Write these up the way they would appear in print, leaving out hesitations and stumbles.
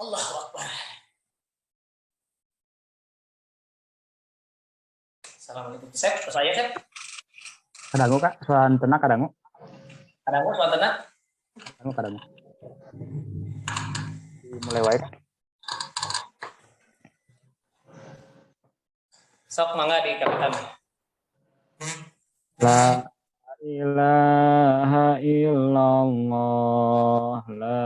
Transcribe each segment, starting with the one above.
Allahu Akbar. Assalamualaikum. Sep, saya Sep. Kadangu Kak, soal tenak kadangu. Kadangu soal tenak. Kadangu. Mulai wae. Sok mangga di kapitan. La ilaha illallah, la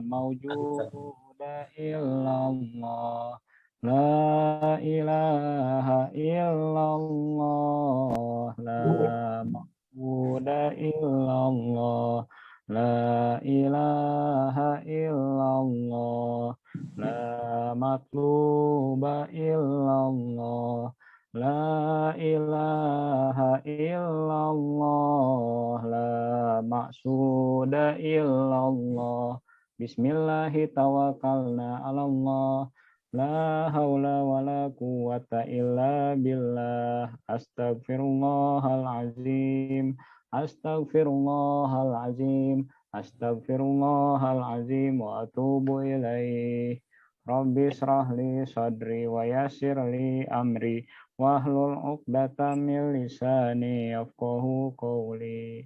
maujuda illallah, la ilaha illallah, la maujuda illallah, la ilaha illallah, la matluba illallah, la ilaha illallah, la maqsuda illallah. Bismillahi tawakkalna 'alallah. La haula wala quwwata illa billah. Astaghfirullahal azim. Astaghfirullahal azim. Astaghfirullahal azim wa atubu ilaih. Rabbi shrah li sadri wa yassir li amri wahlul 'uqdatam min lisani yafqahu qawli.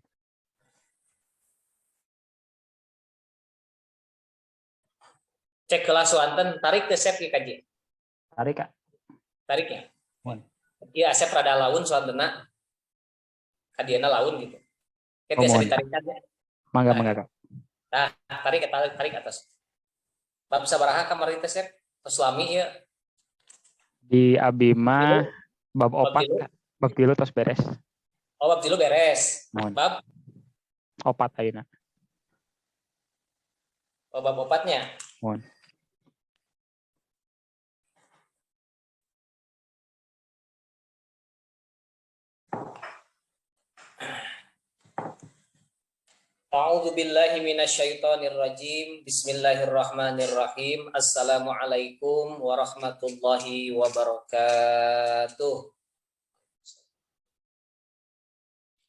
Cek kelas wanten, tarik ke Sep kaji. Tarik Kak. Tarik ya. Iya, Sep rada laun soalna. Kadiana laun gitu. Kayak biasa ditarik aja. Mangga Kak. Nah, tarik atas. Bab sabaraha kamar itu Sep? Suami ya. Di Abima bab 4 bab 3 tos beres. Oh, bab 3 beres. Mohon. Bab 4 ayeuna. Oh, bab 4-nya. Mohon. A'udzu billahi minasyaitonir rajim. Bismillahirrahmanirrahim. Assalamualaikum warahmatullahi wabarakatuh.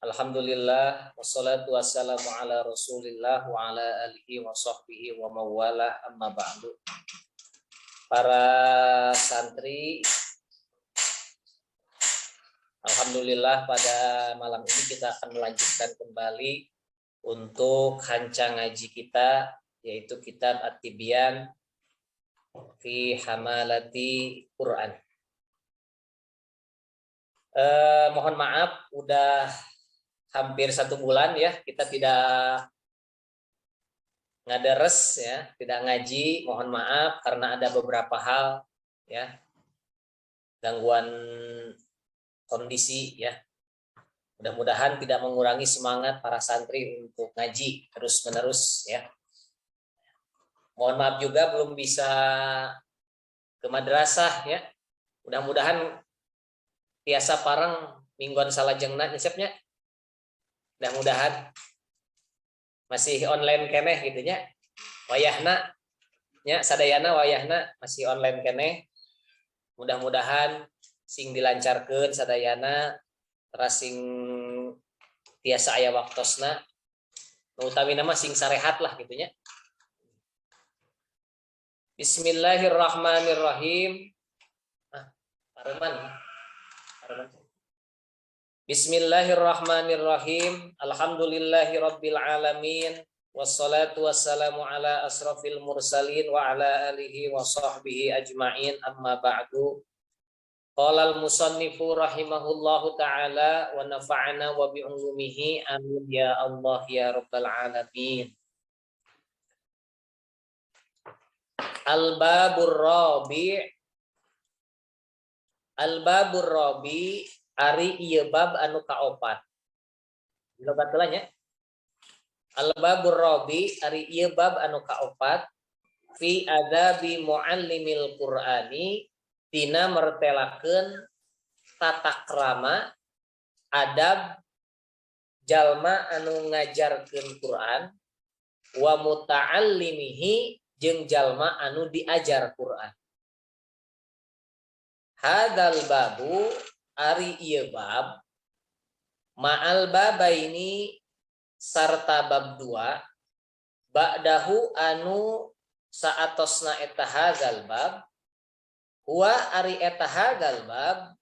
Alhamdulillah wassalatu wassalamu ala Rasulillah wa ala alihi wa sahbihi wa mawalah, amma ba'du. Para santri, alhamdulillah pada malam ini kita akan melanjutkan kembali untuk hancang ngaji kita, yaitu kitab At-Tibyan fi Hamalati Quran. Mohon maaf, udah hampir 1 bulan ya kita tidak ngaderes ya, tidak ngaji. Mohon maaf karena ada beberapa hal ya, gangguan kondisi ya. Mudah-mudahan tidak mengurangi semangat para santri untuk ngaji terus-menerus ya. Mohon maaf juga belum bisa ke madrasah ya. Mudah-mudahan tiasa parang mingguan salajengna nyesepnya. Mudah-mudahan masih online keneh gitu nya. Wayahna nya sadayana wayahna masih online keneh. Mudah-mudahan sing dilancarkeun sadayana terasing tiasa aya waktosna, utamina mah sing sarehat lah gitunya. Bismillahirrahmanirrahim. Pareman. Bismillahirrahmanirrahim. Alhamdulillahirabbil alamin. Wassalatu wassalamu ala asrafil mursalin wa ala alihi wa sahbihi ajma'in, amma ba'du. Qala al-musannifu rahimahullahu ta'ala wa nafa'ana wa bi'ulumihi amin ya Allah ya rabbal alamin. Al-babur rabi ari ieu bab anu kaopat. Logat heula nya. Al-babur rabi ari ieu bab anu kaopat fi adabi muallimil Qur'ani, tina mertelakeun tata krama adab jalma anu ngajarkeun Quran wa muta'allimihi jeung jalma anu diajar Quran. Hadzal babu ari ieu bab ma'al babaini sarta bab 2 ba'dahu anu saatosna eta hadzal bab huwa ari eta hadzal bab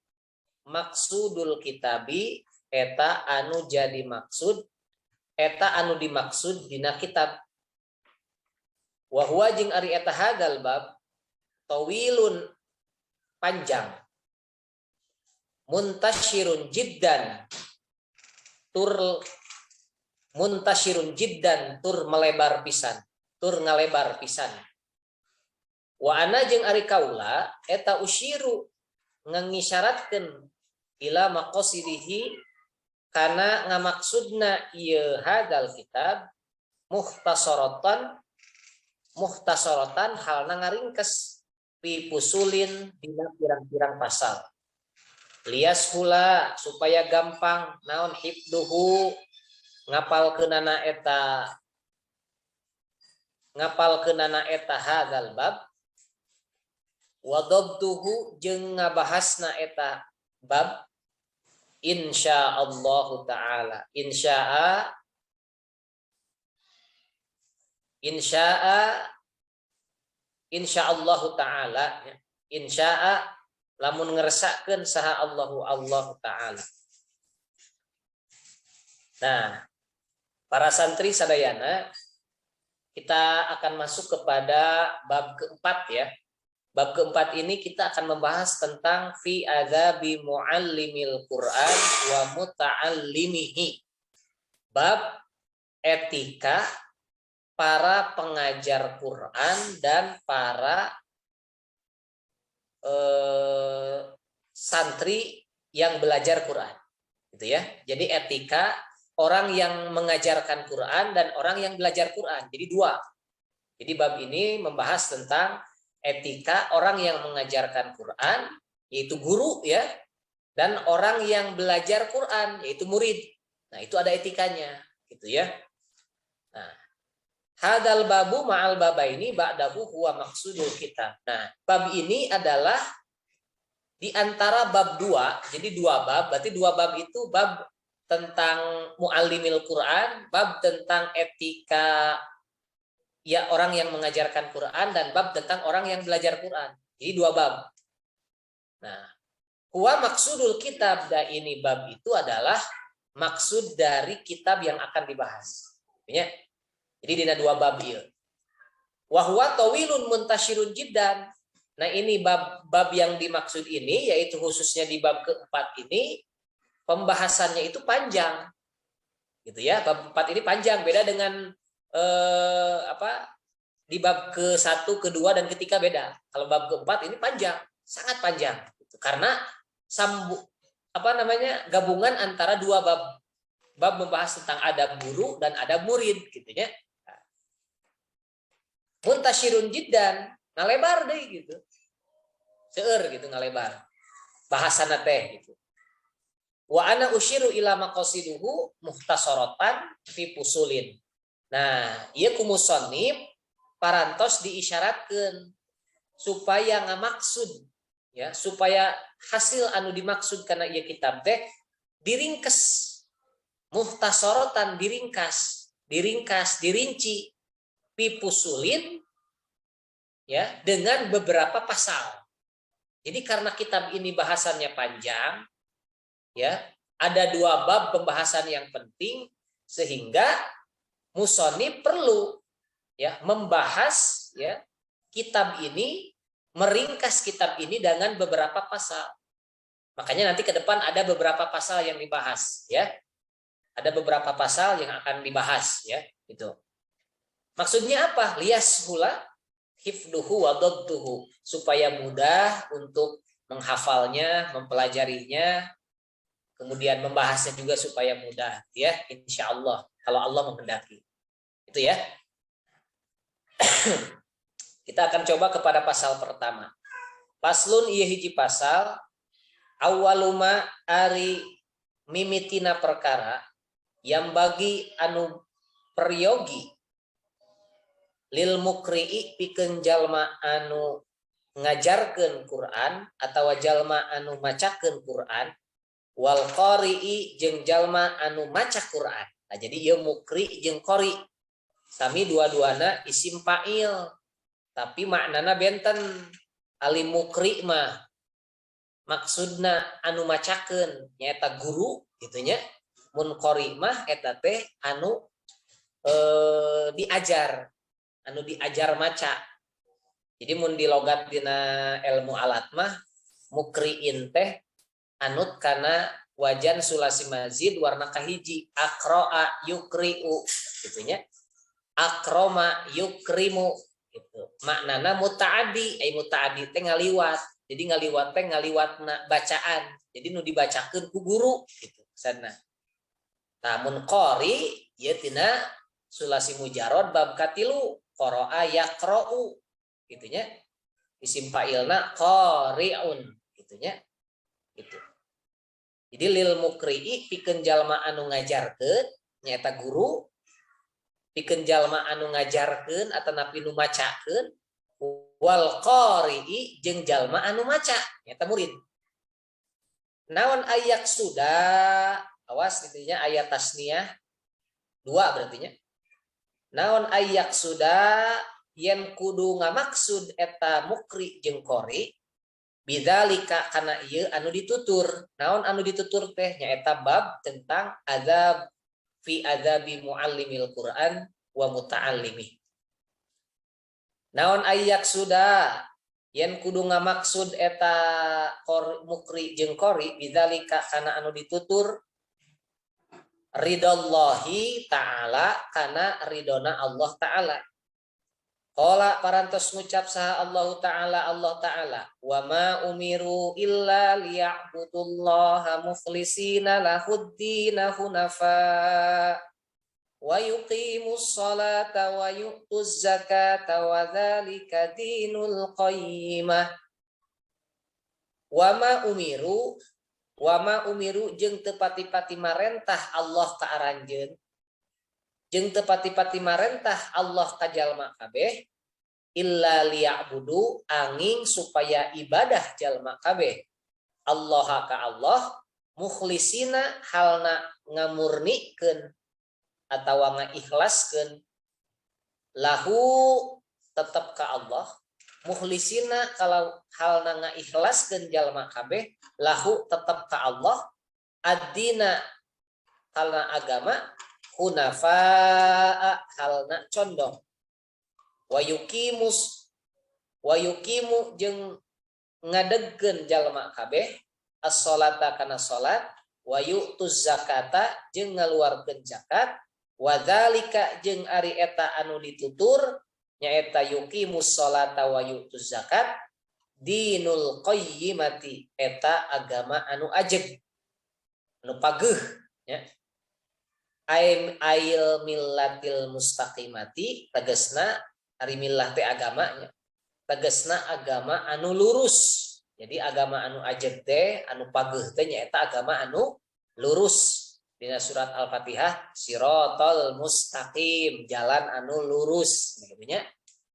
maksudul kitabi eta anu jadi maksud eta anu dimaksud dina kitab. Wa huwa jeung ari eta hadzal bab tawilun panjang muntasyirun jiddan tur muntasyirun jiddan tur melebar pisan tur ngalebar pisan. Wa ana jeung ari kaula eta usyiru ngangisyaratkeun ila maqasidihi kana ngamaksudna ieu hadzal kitab muhtasaratan halna ngaringkes fi fusulin dina pirang-pirang pasal. Lias hula supaya gampang naon hifduhu ngapalkeunana eta hadzal bab wa dabduhu jeung ngabahasna eta bab insyaallah taala. Insyaallah taala, insyaa lamun ngeresakeun saha Allah taala. Nah, para santri sadayana, kita akan masuk kepada bab keempat ya. Bab keempat ini kita akan membahas tentang fi adzabi muallimil Quran wa muta'allimihi. Bab etika para pengajar Quran dan para santri yang belajar Quran. Gitu ya. Jadi etika orang yang mengajarkan Quran dan orang yang belajar Quran. Jadi dua. Jadi bab ini membahas tentang etika orang yang mengajarkan Quran, yaitu guru ya, dan orang yang belajar Quran, yaitu murid. Nah, itu ada etikanya, gitu ya. Nah, hadal babu ma'al babaini ba'dahu huwa maksudul kitab. Nah, bab ini adalah di antara bab dua, jadi dua bab, berarti dua bab itu bab tentang muallimil Quran, bab tentang etika ya orang yang mengajarkan Quran, dan bab tentang orang yang belajar Quran. Jadi dua bab. Nah, huwa maksudul kitab, dan ini bab itu adalah maksud dari kitab yang akan dibahas. Ya. Jadi dina dua bab ieu. Wa huwa tawilun muntasyirun jiddan. Nah, ini bab yang dimaksud ini, yaitu khususnya di bab keempat ini, pembahasannya itu panjang, gitu ya. Bab 4 ini panjang, beda dengan di bab ke-1, ke-2 dan ketiga beda. Kalau bab ke-4 ini panjang, sangat panjang, gitu. Karena gabungan antara dua bab. Bab membahas tentang adab guru dan adab murid, gitu ya. Muntasyirun jiddan, ngalebar deh gitu. Seueur gitu ngalebar. Bahasana teh gitu. Wa ana usyiru ila maqasiduhu muhtasaratan fi fusulin. Nah, ieu ku musannif parantos diisyaratkeun supaya ngamaksud ya, supaya hasil anu dimaksud kana ieu kitab teh diringkes. Muhtasaratan diringkas, dirinci fi fusulin ya, dengan beberapa pasal. Jadi karena kitab ini bahasannya panjang ya, ada dua bab pembahasan yang penting, sehingga musannif perlu ya membahas ya kitab ini, meringkas kitab ini dengan beberapa pasal. Makanya nanti ke depan ada beberapa pasal yang dibahas ya. Ada beberapa pasal yang akan dibahas ya, itu. Maksudnya apa? Lias hula hifduhu wa dabduhu, supaya mudah untuk menghafalnya, mempelajarinya, kemudian membahasnya juga supaya mudah ya, insyaallah kalau Allah menghendaki. Itu ya. Kita akan coba kepada pasal pertama. Paslun ieu hiji pasal, awaluma ari mimitina perkara yang bagi anu peryogi lil mukri'i pikeun jalma anu ngajarkeun Quran atau jalma anu macakeun Quran, wal qari'i jeung jalma anu maca Quran. Nah, jadi ieu mukri jeung qari sami dua-duana isim fa'il. Tapi maknana benten ali mukri mah maksudna anu macakeun nyaeta guru gitunya. Mun qori mah eta teh anu diajar, anu diajar maca. Jadi mun di logat dina ilmu alat mah mukriin teh anut kana wajan sulasi mazid warna kahiji, akroa yukriu gitunya. Akroma yukrimu gitu. Maknana mutaadi, mutaadi teh ngaliwat. Jadi ngaliwat teh ngaliwatna bacaan. Jadi nu dibacakeun ku guru gitu. Sana. Namun qori ieu tina sulasi mujarad bab katilu, qara'a yaqra'u gitunya. Isim fa'ilna qari'un gitunya. Gitu. Jadi lil mukri'i pikeun jalma anu ngajarkeun nyaeta guru, pikeun jalma anu ngajarkeun atanapi nu macakeun, wal qari'i jeung jalma anu maca nyaeta murid. Naon ayak sudah, awas intinya ayat tasniyah 2 berarti nya. Naon ayak sudah yen kudu ngamaksud eta mukri jeung qari bidzalika kana ieu anu ditutur. Naon anu ditutur teh nyaeta bab tentang azab fi adzabi muallimil Quran wa muta'allimi. Naon ayyak sudah yen kudu ngamaksud eta mukri jeung qori bidzalika kana anu ditutur ridallahi ta'ala kana ridona Allah ta'ala. Qala parantos ngucap saha Allah Ta'ala wa ma umiru illa liya'budullaha mukhlisina lahuddina hunafa wa yuqimus salata wa yu'tuz zakata wa dzalika dinul qayyimah. Wa ma umiru jeung teu pati-pati marentah Allah ka aranjeun, jeung teu pati-pati marentah Allah ka jalma kabeh illa liya'budu angin supaya ibadah jalma kabeh Allah ka Allah mukhlisina halna ngamurnikeun atawa ngaikhlaskeun lahu tetep ka Allah, mukhlisina kalau halna ngaikhlaskeun jalma kabeh lahu tetep ka Allah, ad-dina halna agama, hunafa halna condong, wa yuqimu jeung ngadegkeun jalma kabeh as-sholata kana salat, wa yu'tuz zakata jeung ngaluarkeun zakat, wa dzalika jeung ari eta anu ditutur nyaeta yuqimus sholata wa yu'tuz zakat dinul qayyimati eta agama anu ajeg anu pageuh nya. Ail millatil mustaqimati tegasna ari millah teh agamanya, tegasna agama anu lurus. Jadi agama anu ajeg teh anu pageuh teh nyaeta agama anu lurus. Dina surat Al-Fatihah siratal mustaqim, jalan anu lurus begitunya.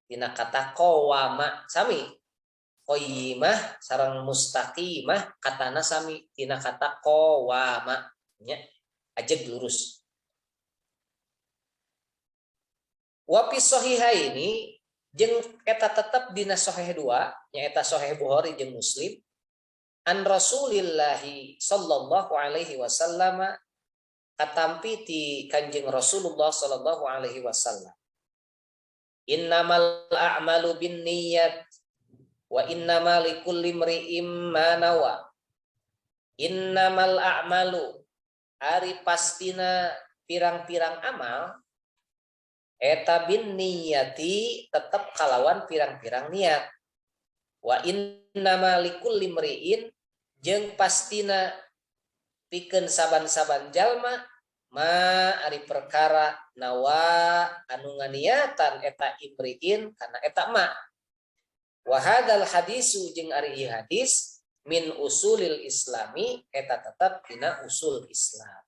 Dina kata qawama sami, qayyimah sareng mustaqimah katana sami dina kata qawama nya ajeg lurus. Wa fi sahihaini jeung eta tetep dina sahih 2 nyaeta sahih Bukhari jeung Muslim an Rasulillah sallallahu alaihi wasallam katampi ti Kanjeng Rasulullah sallallahu alaihi wasallam innamal a'malu binniyat wa innamal likulli imri'im ma nawa. Innamal a'malu ari pastina pirang-pirang amal eta binniyati tetep kalawan pirang-pirang niat. Wa innamal likulli imri'in jeung pastina pikeun saban-saban jalma ma ari perkara nawa anu nganiatan eta imriin kana eta ma. Wa hadzal hadisu jeung ari ieu hadis min usulil islami eta tetep dina usul Islam.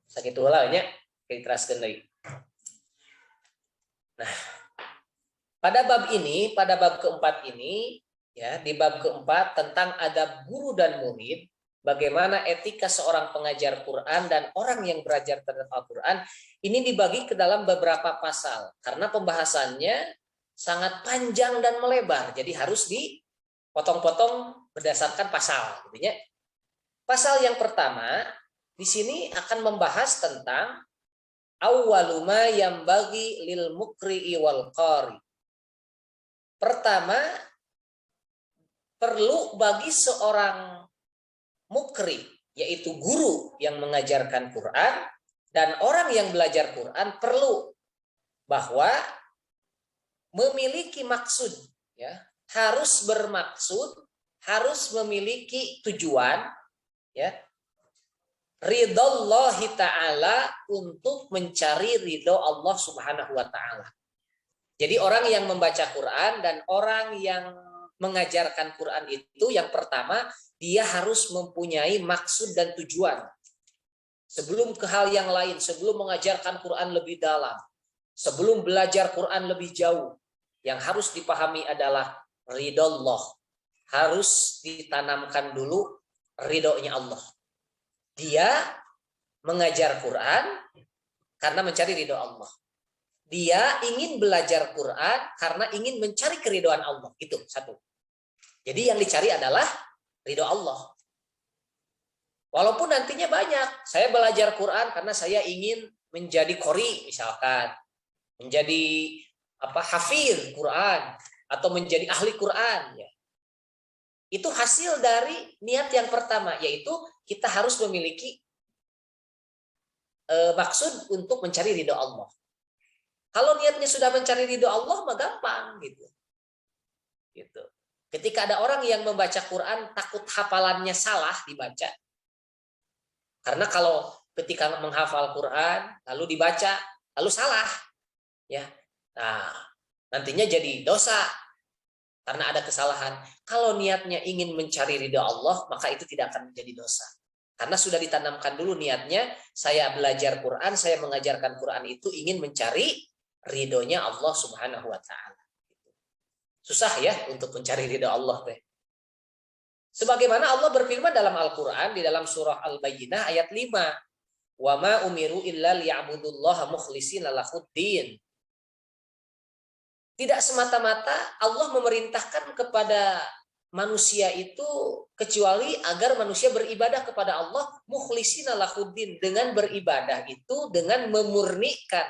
Sakitu heula nya diteraskeun deui. Nah, pada bab ini, pada bab keempat ini ya, di bab keempat tentang adab guru dan murid bagaimana etika seorang pengajar Quran dan orang yang belajar terhadap Al-Quran, ini dibagi ke dalam beberapa pasal. Karena pembahasannya sangat panjang dan melebar, jadi harus dipotong-potong berdasarkan pasal. Intinya, pasal yang pertama di sini akan membahas tentang awwaluma yang bagi lil mukri'i wal qari. Pertama, perlu bagi seorang mukri, yaitu guru yang mengajarkan Quran, dan orang yang belajar Quran perlu bahwa memiliki maksud, ya, harus bermaksud, harus memiliki tujuan, ya, ridhallahi ta'ala, untuk mencari ridho Allah Subhanahu wa ta'ala. Jadi orang yang membaca Quran dan orang yang mengajarkan Quran itu, yang pertama, dia harus mempunyai maksud dan tujuan. Sebelum ke hal yang lain, sebelum mengajarkan Quran lebih dalam, sebelum belajar Quran lebih jauh, yang harus dipahami adalah ridho Allah. Harus ditanamkan dulu ridhonya Allah. Dia mengajar Quran karena mencari ridho Allah. Dia ingin belajar Quran karena ingin mencari keridhaan Allah. Itu satu. Jadi yang dicari adalah ridho Allah. Walaupun nantinya banyak. Saya belajar Quran karena saya ingin menjadi qori misalkan. Menjadi hafiz Quran. Atau menjadi ahli Quran. Ya. Itu hasil dari niat yang pertama. Yaitu kita harus memiliki maksud untuk mencari ridho Allah. Kalau niatnya sudah mencari ridho Allah, mah gampang gitu. Gitu. Ketika ada orang yang membaca Quran takut hafalannya salah dibaca. Karena kalau ketika menghafal Quran lalu dibaca lalu salah, ya. Nah, nantinya jadi dosa karena ada kesalahan. Kalau niatnya ingin mencari ridha Allah, maka itu tidak akan menjadi dosa. Karena sudah ditanamkan dulu niatnya, saya belajar Quran, saya mengajarkan Quran itu ingin mencari ridhonya Allah Subhanahu wa ta'ala. Susah ya untuk mencari ridha Allah teh. Sebagaimana Allah berfirman dalam Al-Qur'an di dalam surah Al-Bayyinah ayat 5, "Wa ma umiru illa liya'budullaha mukhlishina lahuddin." Tidak semata-mata Allah memerintahkan kepada manusia itu kecuali agar manusia beribadah kepada Allah mukhlishina lahuddin, dengan beribadah itu dengan memurnikan,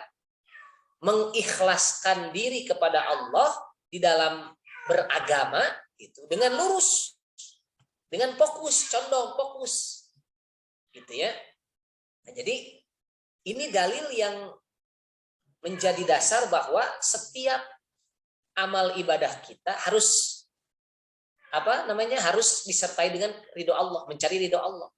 mengikhlaskan diri kepada Allah di dalam beragama itu dengan lurus, dengan fokus, condong fokus, gitu ya. Nah, jadi ini dalil yang menjadi dasar bahwa setiap amal ibadah kita harus harus disertai dengan ridho Allah, mencari ridho Allah.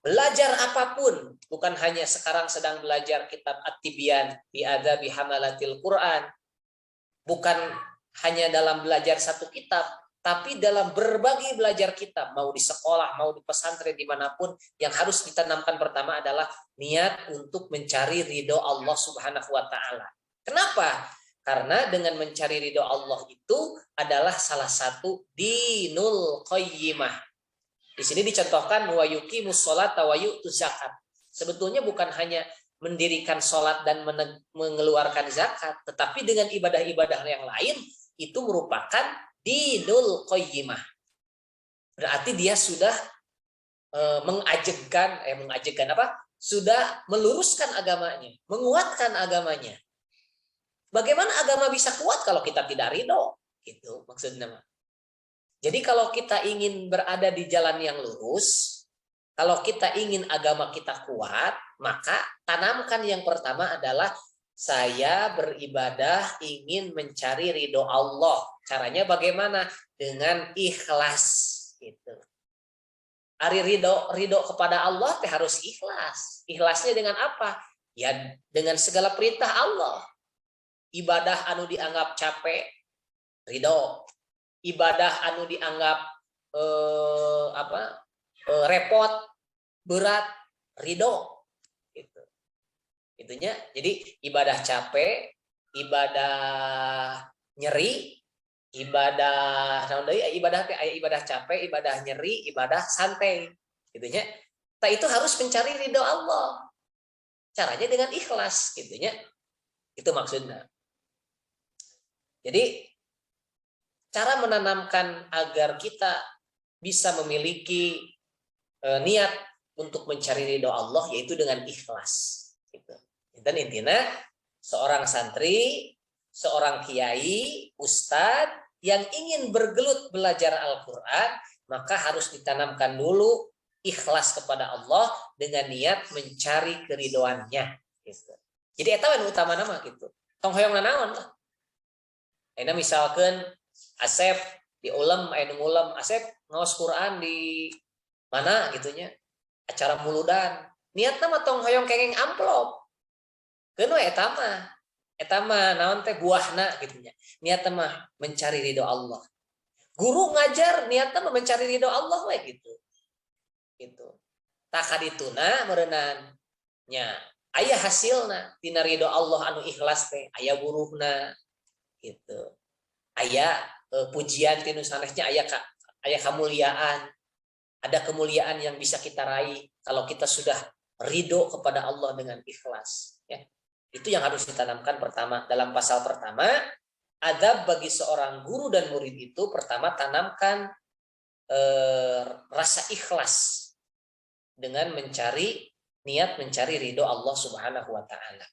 Belajar apapun, bukan hanya sekarang sedang belajar kitab At-Tibyan bi adabi hamalatil Quran. Bukan hanya dalam belajar satu kitab, tapi dalam berbagai belajar kitab, mau di sekolah, mau di pesantren, dimanapun, yang harus ditanamkan pertama adalah niat untuk mencari ridho Allah Subhanahu wa ta'ala. Kenapa? Karena dengan mencari ridho Allah itu adalah salah satu dinul qayyimah. Di sini dicontohkan wa yuqimus sholata wa yu'tuz zakat. Sebetulnya bukan hanya mendirikan sholat dan mengeluarkan zakat, tetapi dengan ibadah-ibadah yang lain itu merupakan dinul qayyimah. Berarti dia sudah sudah meluruskan agamanya, menguatkan agamanya. Bagaimana agama bisa kuat kalau kita tidak ridho? Gitu maksudnya. Jadi kalau kita ingin berada di jalan yang lurus, kalau kita ingin agama kita kuat, maka tanamkan yang pertama adalah saya beribadah ingin mencari ridho Allah. Caranya bagaimana? Dengan ikhlas. Gitu. Ari ridho kepada Allah harus ikhlas. Ikhlasnya dengan apa? Ya dengan segala perintah Allah. Ibadah anu dianggap capek, ridho. Ibadah anu dianggap repot, berat, ridho. Gitu. Itunya. Jadi ibadah capek, ibadah nyeri, ibadah naon deui ibadah teh aya ibadah capek, ibadah nyeri, ibadah santai gitu nya. Itu harus mencari ridho Allah. Caranya dengan ikhlas gitu nya. Itu maksudnya. Jadi cara menanamkan agar kita bisa memiliki niat untuk mencari ridho Allah yaitu dengan ikhlas gitu. Dan intinya seorang santri, seorang kiai, ustadz yang ingin bergelut belajar Al-Qur'an, maka harus ditanamkan dulu ikhlas kepada Allah dengan niat mencari keridoannya gitu. Jadi eta yang utama nama gitu. Tong hoyong nanaon lah. Ayeuna misalkan Asep di ulam aya nu ngulam, Asep ngaos Quran di mana gitunya. Acara muludan. Niatna mah tong hoyong kengeng amplop. Keun we eta mah naon teh buahna gitunya. Niatna mah mencari ridho Allah. Guru ngajar niatna mah mencari ridho Allah we gitu. Gitu. Tak kadituna meureunana nya aya hasilna tina ridho Allah anu ikhlas teh aya buruhna gitu. Aya pujian tinu sanesnya aya kemuliaan. Ada kemuliaan yang bisa kita raih kalau kita sudah ridho kepada Allah dengan ikhlas ya. Itu yang harus ditanamkan pertama dalam pasal pertama. Adab bagi seorang guru dan murid itu pertama tanamkan rasa ikhlas dengan niat mencari ridho Allah Subhanahu wa taala.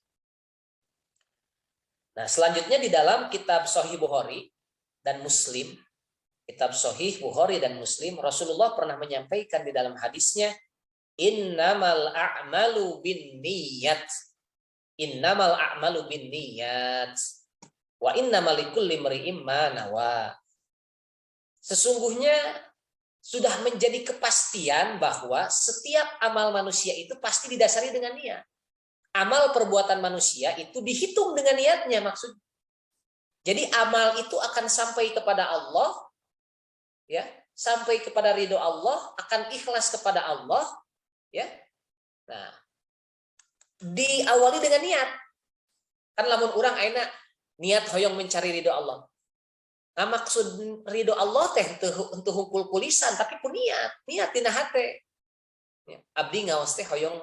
Nah, selanjutnya di dalam kitab Sahih Bukhari dan Muslim, kitab Sahih Bukhari dan Muslim, Rasulullah pernah menyampaikan di dalam hadisnya, innamal a'malu binniyat. Innamal a'malu binniyat. Wa innamal likulli imri'in ma nawa. Sesungguhnya sudah menjadi kepastian bahwa setiap amal manusia itu pasti didasari dengan niat. Amal perbuatan manusia itu dihitung dengan niatnya maksudnya. Jadi amal itu akan sampai kepada Allah, ya, sampai kepada ridho Allah, akan ikhlas kepada Allah, ya. Nah, diawali dengan niat. Kan lamun urang ayeuna niat hoyong mencari ridho Allah. Nah, maksud ridho Allah teh untuk hungkul kulisan tapi pun niat tina hate. Ya, abdi ngaos teh hoyong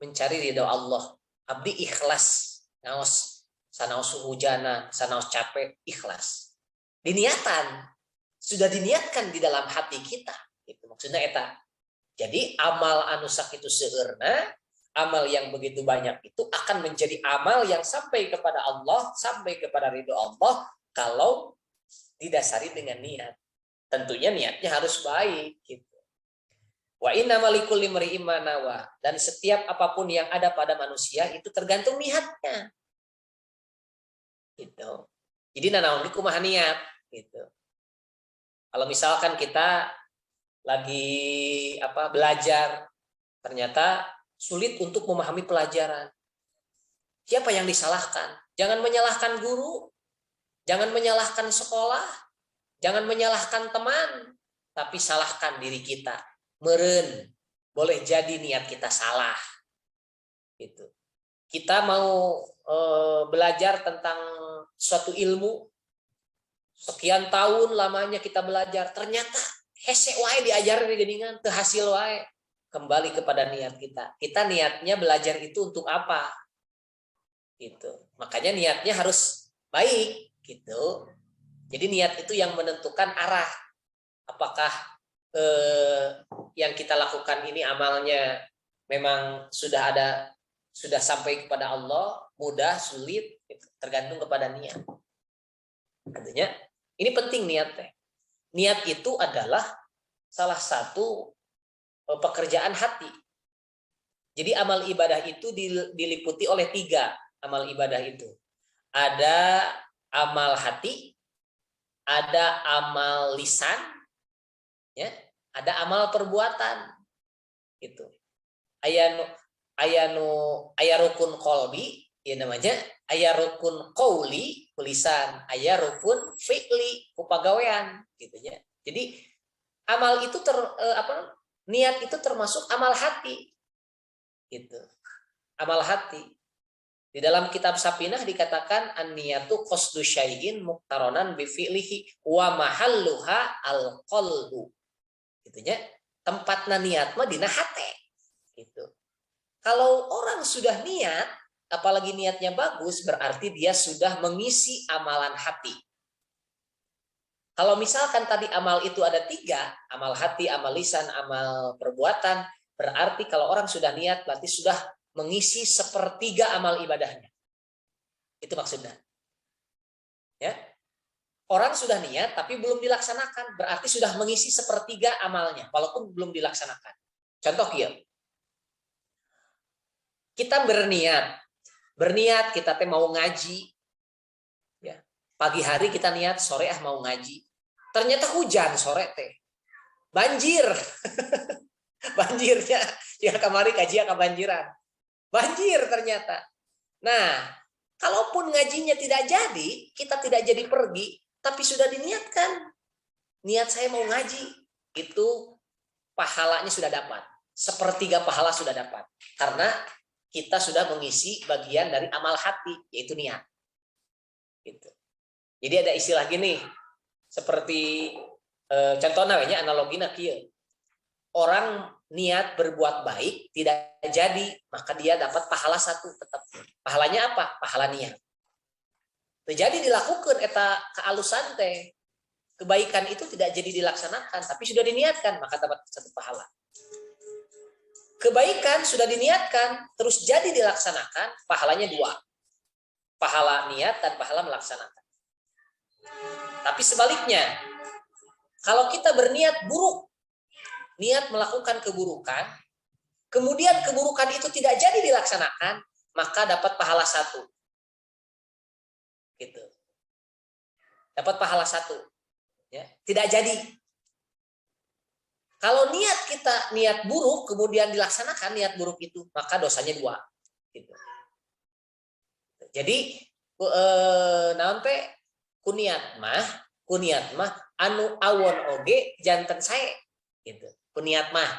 mencari ridho Allah. Abdi ikhlas ngaos sanaos hujanan, sanaos capek, ikhlas. Diniatan sudah diniatkan di dalam hati kita. Itu maksudnya eta. Jadi amal anu sakitu seueurna, amal yang begitu banyak itu akan menjadi amal yang sampai kepada Allah, sampai kepada ridho Allah kalau didasari dengan niat. Tentunya niatnya harus baik gitu. Wa inna malikul limri'im ma nawa, dan setiap apapun yang ada pada manusia itu tergantung niatnya. Gitu. Jadi nanaon kumaha niat gitu. Kalau misalkan kita lagi belajar ternyata sulit untuk memahami pelajaran. Siapa yang disalahkan? Jangan menyalahkan guru, jangan menyalahkan sekolah, jangan menyalahkan teman, tapi salahkan diri kita. Meureun, boleh jadi niat kita salah. Gitu. Kita mau belajar tentang suatu ilmu, sekian tahun lamanya kita belajar, ternyata hese wae diajarin di geuningan, teu hasil wae. Kembali kepada niat kita. Kita niatnya belajar itu untuk apa? Gitu. Makanya niatnya harus baik gitu. Jadi niat itu yang menentukan arah. Apakah yang kita lakukan ini amalnya memang sudah sampai kepada Allah, mudah, sulit, tergantung kepada niat. Artinya ini penting niatnya. Niat itu adalah salah satu pekerjaan hati. Jadi amal ibadah itu diliputi oleh 3 amal ibadah itu. Ada amal hati, ada amal lisan, ya, ada amal perbuatan. Gitu. Aya rukun qalbi, ya namanya, aya rukun qauli, lisan, aya rukun fi'li, pagawean, gitu ya. Jadi amal itu niat itu termasuk amal hati. Gitu. Amal hati. Di dalam kitab Sapinah dikatakan an-niyatu qasdu syai'in muqtaronan bi fi'lihi wa mahalluha al-qalbu. Gitu nya. Tempatna niat mah dina hate. Gitu. Kalau orang sudah niat, apalagi niatnya bagus, berarti dia sudah mengisi amalan hati. Kalau misalkan tadi amal itu ada 3, amal hati, amal lisan, amal perbuatan, berarti kalau orang sudah niat, berarti sudah mengisi 1/3 amal ibadahnya. Itu maksudnya. Ya. Orang sudah niat tapi belum dilaksanakan, berarti sudah mengisi 1/3 amalnya, walaupun belum dilaksanakan. Contoh ya, kita berniat kita teh mau ngaji, ya. Pagi hari kita niat sore mau ngaji, ternyata hujan sore teh, banjir, banjirnya, ya kemari kaji kebanjiran, banjir ternyata. Nah, kalaupun ngajinya tidak jadi, kita tidak jadi pergi, tapi sudah diniatkan, niat saya mau ngaji, itu pahalanya sudah dapat. 1/3 pahala sudah dapat. Karena kita sudah mengisi bagian dari amal hati, yaitu niat. Gitu. Jadi ada istilah gini, seperti contohnya, analoginya kieu. Orang niat berbuat baik tidak jadi, maka dia dapat pahala 1 tetap. Pahalanya apa? Pahala niat. Jadi dilakukan eta kealusan teh, kebaikan itu tidak jadi dilaksanakan, tapi sudah diniatkan, maka dapat 1 pahala. Kebaikan sudah diniatkan, terus jadi dilaksanakan, pahalanya 2. Pahala niat dan pahala melaksanakan. Tapi sebaliknya, kalau kita berniat buruk, niat melakukan keburukan, kemudian keburukan itu tidak jadi dilaksanakan, maka dapat pahala 1. Gitu. Dapat pahala 1. Ya, tidak jadi. Kalau niat buruk kemudian dilaksanakan niat buruk itu, maka dosanya 2. Gitu. Jadi naon teh kuniat mah anu awon oge janten sae gitu. Kuniat mah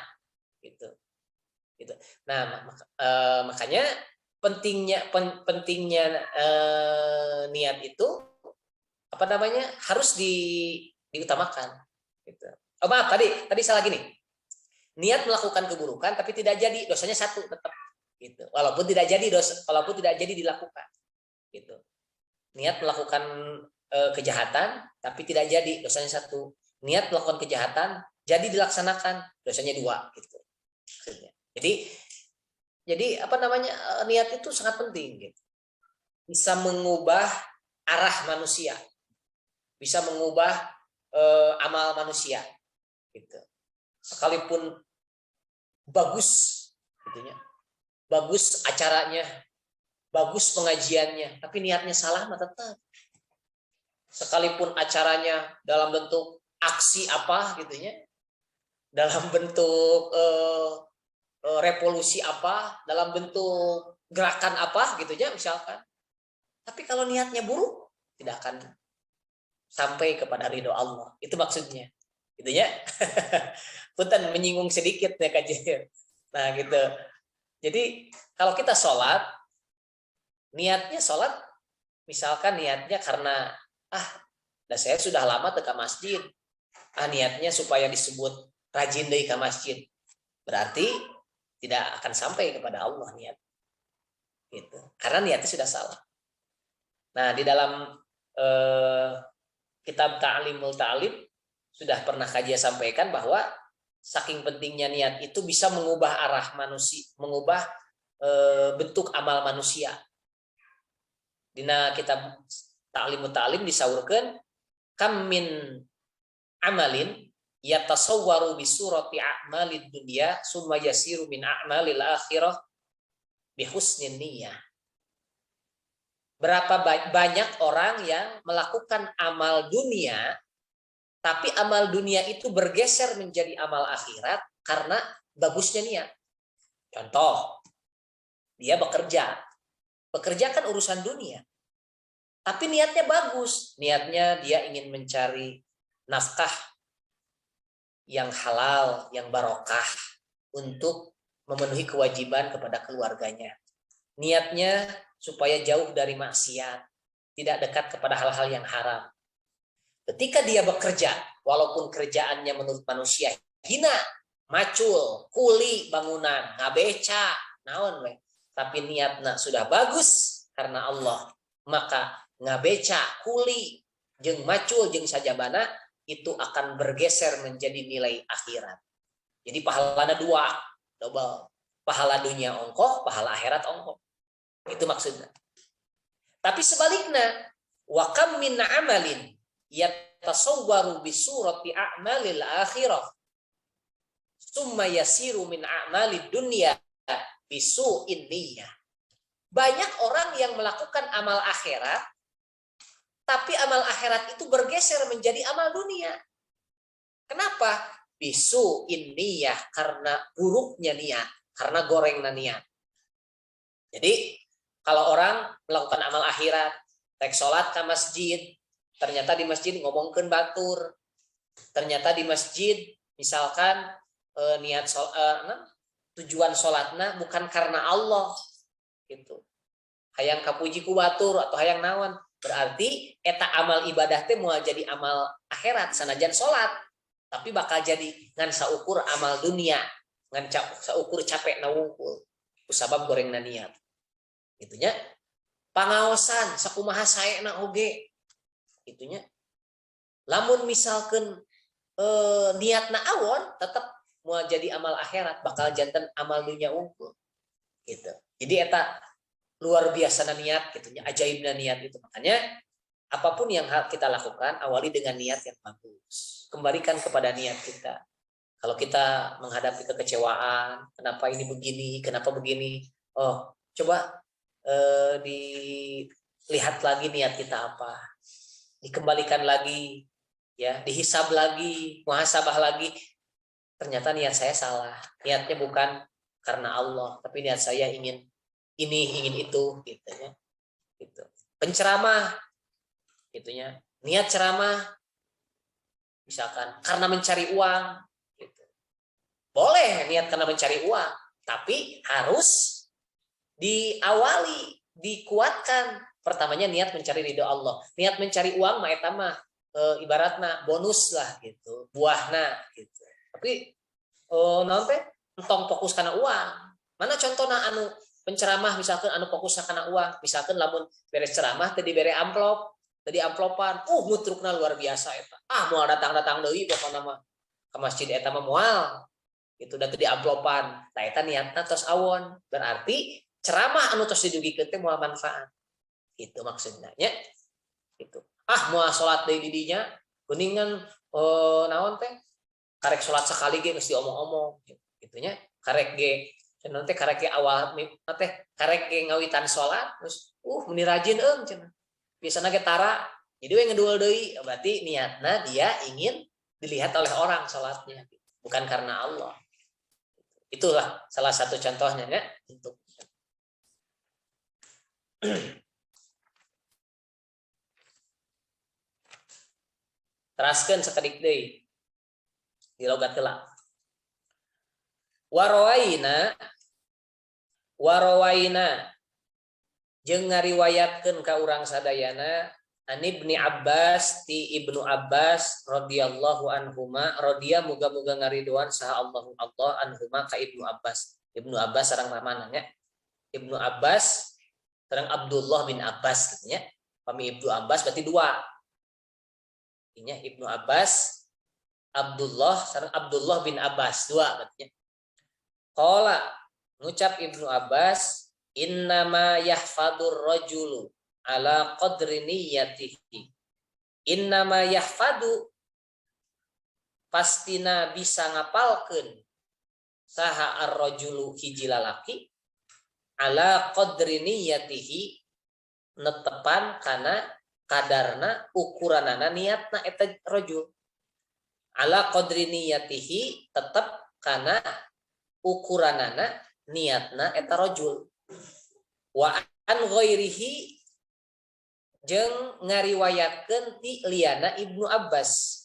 gitu. Gitu. Nah, makanya pentingnya niat itu harus diutamakan gitu. Oh maaf, tadi salah gini. Niat melakukan keburukan tapi tidak jadi, dosanya 1 tetap gitu. Walaupun tidak jadi dilakukan gitu. Niat melakukan kejahatan tapi tidak jadi, dosanya 1. Niat melakukan kejahatan jadi dilaksanakan, dosanya 2 gitu. Jadi niat itu sangat penting gitu. Bisa mengubah arah manusia. Bisa mengubah amal manusia gitu. Sekalipun bagus gitu ya. Bagus acaranya, bagus pengajiannya, tapi niatnya salah mah tetap. Sekalipun acaranya dalam bentuk aksi apa gitu ya. Dalam bentuk revolusi apa, dalam bentuk gerakan apa gitu ya misalkan. Tapi kalau niatnya buruk, tidak akan sampai kepada ridho Allah. Itu maksudnya. Gitu ya. Punten menyinggung sedikit ya kajian. Nah, gitu. Jadi, kalau kita sholat, niatnya sholat, misalkan niatnya karena saya sudah lama ke masjid. Niatnya supaya disebut rajin deui ke masjid. Berarti tidak akan sampai kepada Allah niat. Gitu. Karena niatnya sudah salah. Nah, di dalam kitab Ta'limul Ta'lim sudah pernah kajian sampaikan bahwa saking pentingnya niat itu bisa mengubah arah manusia, mengubah bentuk amal manusia. Dina kitab Ta'limul Ta'lim disaurkeun kam min amalin yatasawwaru bi surati a'malid dunya summa yasiru min a'malil akhirah bi husnin niyyah. Berapa banyak orang yang melakukan amal dunia, tapi amal dunia itu bergeser menjadi amal akhirat karena bagusnya niat. Contoh, dia bekerja. Bekerja kan urusan dunia. Tapi niatnya bagus. Niatnya dia ingin mencari nafkah yang halal, yang barokah untuk memenuhi kewajiban kepada keluarganya. Niatnya supaya jauh dari maksiat, tidak dekat kepada hal-hal yang haram. Ketika dia bekerja, walaupun kerjaannya menurut manusia hina, macul, kuli bangunan, ngabeca, naon we, tapi niatna sudah bagus karena Allah, maka ngabeca, kuli, jeung macul, jeung sajabana itu akan bergeser menjadi nilai akhirat. Jadi pahalana dua, double. Pahala dunia ongkoh, pahala akhirat ongkoh. Itu maksudnya. Tapi sebaliknya, wa kam min amalin yatasawwaru bi surati a'malil akhirah summa yasiru min a'malid dunya bisu'in niyyah. Banyak orang yang melakukan amal akhirat, tapi amal akhirat itu bergeser menjadi amal dunia. Kenapa? Bisu'in niyyah, karena buruknya niat, karena gorengnya niat. Jadi kalau orang melakukan amal akhirat, tek sholat ke masjid, ternyata di masjid ngomongkeun batur, ternyata di masjid misalkan niat tujuan sholatna bukan karena Allah, gitu. Hayang kapuji ku batur atau hayang naon, berarti eta amal ibadah teh moal jadi amal akhirat sanajan sholat, tapi bakal jadi ngan saukur amal dunia, ngan saukur capek na wungkul, kusabab gorengna niat. Itunya pangaosan sakumaha saena oge, itunya. Lamun misalkan niatna awon, tetap mau jadi amal akhirat, bakal jantan amal dunia unggul, gitu. Jadi eta luar biasa niat, gitunya, ajaibna niat itu. Makanya apapun yang kita lakukan, awali dengan niat yang bagus. Kembalikan kepada niat kita. Kalau kita menghadapi kekecewaan, kenapa ini begini, kenapa begini, oh coba dilihat lagi niat kita apa, dikembalikan lagi, ya, dihisab lagi, muhasabah lagi. Ternyata niat saya salah, niatnya bukan karena Allah, tapi niat saya ingin ini, ingin itu, gitu ya. Gitu. Penceramah, gitunya, niat ceramah, misalkan karena mencari uang, gitu. Boleh niat karena mencari uang, tapi harus diawali, dikuatkan. Pertamanya niat mencari ridho Allah. Niat mencari uang mah eta mah ibaratna bonus lah gitu, buahna gitu. Tapi naon teh entong fokus kana uang. Mana contohna anu penceramah misalkan anu fokus kana uang, misalkan lamun beres ceramah teh dibere amplop, tadi amplopan, mutrukna luar biasa eta. Moal datang-datang deui pokona mah ka masjid eta mah moal. Itu da teu di amplopan. Tah eta niatna tos awon. Berarti ceramah anu tos didugikeun teh moal manfaat. Itu maksudnya nya. Gitu. Moal salat deui di dinya, geuningan naon teh? Karek salat sekali ge geus diomong-omong gitu nya. Karek ge cenah teh karek ge awal teh karek ge ngawitan salat terus meni rajin cenah. Biasana ge tara, jadi we ngeduel deui, berarti niatna dia ingin dilihat oleh orang salatnya, bukan karena Allah. Itulah salah satu contohnya ya untuk teraskeun sakedik deui di logat heula. Warawaina jeung ngariwayatkeun ka urang sadayana an Ibni Abbas ti Ibnu Abbas radhiyallahu anhuma, radhiya muga-muga ngariduan saha Allah anhuma ka Ibnu Abbas. Ibnu Abbas sareng ramana nya. Ibnu Abbas sareng Abdullah bin Abbas gitu nya. Pami Ibnu Abbas berarti dua. Inya Ibnu Abbas, Abdullah sareng Abdullah bin Abbas dua berarti nya. Qala ngucap Ibnu Abbas, innama yahfadur rajulu ala qadri niyyatihi. Innama yahfadu pastina bisa ngapalkeun saha ar-rajulu hiji lalaki ala qadri niyyatihi netepan kana kadarna ukuranana niatna eta rajul. Ala qadri niyyatihi tetep kana ukuranana niatna eta rajul. Wa an ghairihi jeung ngariwayatkeun ti liana Ibnu Abbas,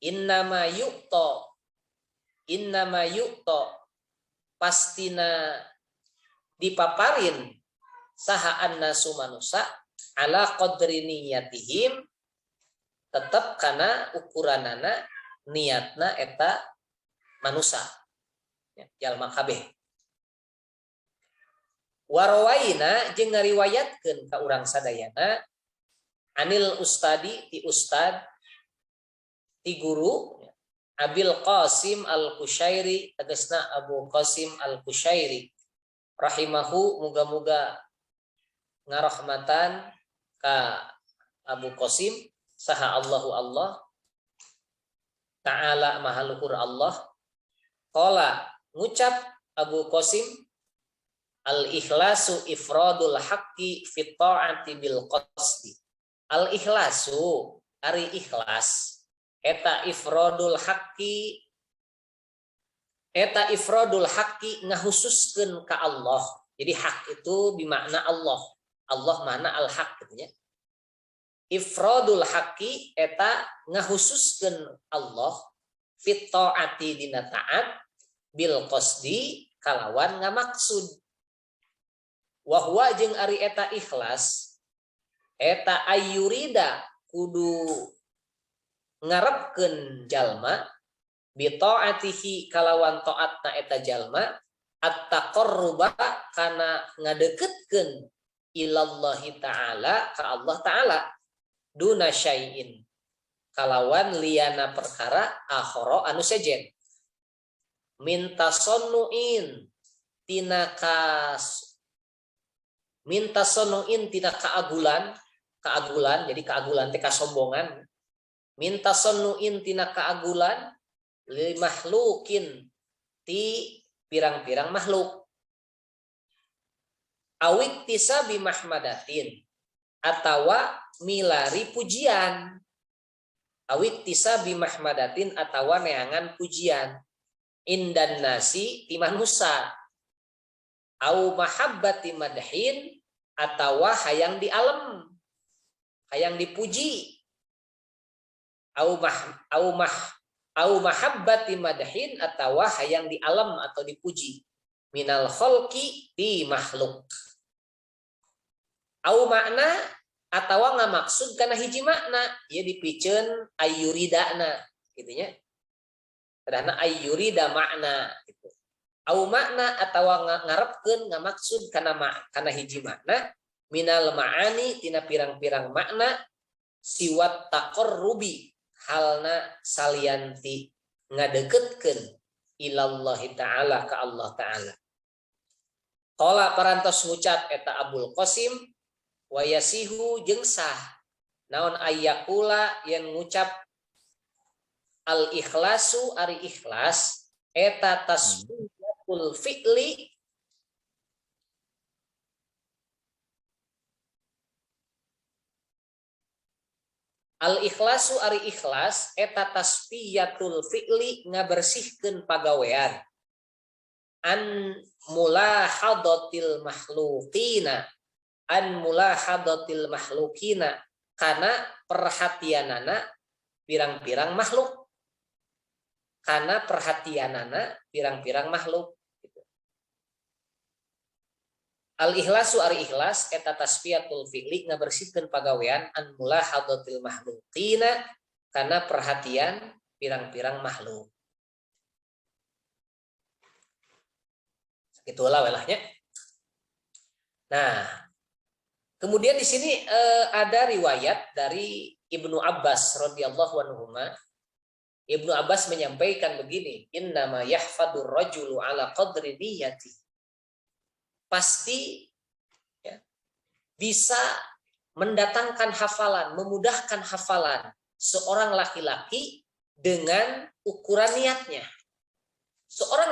innama yu'to pastina dipaparin saha annasu manusa ala qadri niyatihim tetap karena ukuranana niatna eta manusa ya, jalma kabeh. Warawaina jeung ngariwayatkeun ka urang sadayana anil ustadi ti ustad ti guru Abil Qasim Al-Qushairi tegasna Abu Qasim Al-Qushairi rahimahu muga-muga ngarahmatan ka Abu Qasim saha Allahu Allah ta'ala maha luhur Allah qala ngucap Abu Qasim al-ikhlasu ifradul haqqi fit ta'ati bil qasdi. Al-ikhlasu ari ikhlas eta ifradul haqqi ngahususkeun ka Allah. Jadi hak itu bimakna Allah. Allah mana al-haq gitu ya. Ifradul haqqi eta ngahususkeun Allah fit ta'ati dina taat bil qasdi kalawan ngamaksud. Wahwa jeung ari eta ikhlas eta ayyurida kudu ngarepkeun jalma bi taatihi kalawan taatna eta jalma at-taqarruba kana ngadeukeutkeun ilallahi ta'ala ka Allah ta'ala duna syai'in kalawan liyana perkara akhara anu sejen minta sonnuin tina kaagulan jadi kaagulan teh kasombongan minta sonnuin tina kaagulan li makhlukin ti pirang-pirang makhluk awik tisa bi mahmadatin atawa milari pujian awik tisa bi mahmadatin atawa neangan pujian indan nasi ti manusa au mahabbati madhin atawa hayang dialem hayang dipuji au mahabbati madhin atawa hayang dialem atau dipuji minal khalqi di makhluk au makna atawa ngamaksud kana hiji makna ieu dipikeun ayyuridana gitu nya kadana ayyurida makna gitu au makna atawa ngarepkeun ngamaksud kana hiji makna minal ma'ani tina pirang-pirang makna siwat taqarrubi halna salianti ngadeukeutkeun ilallahi ta'ala ka Allah ta'ala. Qala parantos ngucap eta Abul Qasim wa yasihu jeung sah naon ayyakula yen ngucap al ikhlasu ari ikhlas eta tasbihatul fi'li al ikhlasu ari ikhlas eta tasfiyatul fi'li ngabersihkeun pagawean an mulahadatil makhluqina kana perhatianana pirang-pirang makhluk gitu. Al ikhlasu ari ikhlas eta tasfiyatul fi'li ngabersihkeun pagawean an mulahadatil makhluqina kana perhatian pirang-pirang makhluk. Itulah welahnya. Nah, kemudian di sini ada riwayat dari Ibnu Abbas radhiyallahu anhuma. Ibnu Abbas menyampaikan begini, innama yahfadur rajulu ala qadri niyyati. Pasti ya, bisa mendatangkan hafalan, memudahkan hafalan seorang laki-laki dengan ukuran niatnya. Seorang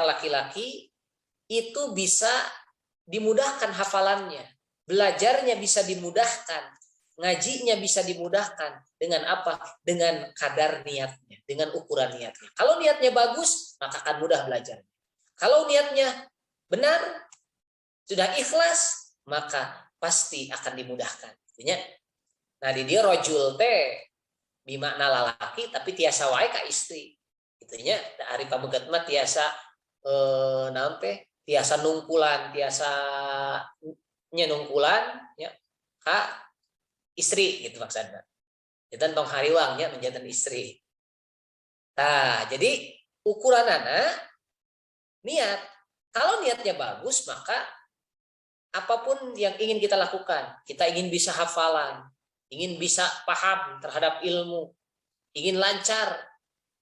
laki-laki itu bisa dimudahkan hafalannya, belajarnya bisa dimudahkan, ngajinya bisa dimudahkan dengan apa? Dengan kadar niatnya, dengan ukuran niatnya. Kalau niatnya bagus, maka akan mudah belajar. Kalau niatnya benar, sudah ikhlas, maka pasti akan dimudahkan. Nah, di dia rajul teh bimakna lalaki tapi tiasa wae ka istri. Gitunya dari pamegat mah tiasa tiasa nungkulan, tiasa nyenungkulan ya ka istri gitu maksudnya. Kita tong hariwangnya menjadi istri. Nah, jadi ukuran anak niat. Kalau niatnya bagus, maka apapun yang ingin kita lakukan, kita ingin bisa hafalan, ingin bisa paham terhadap ilmu, ingin lancar,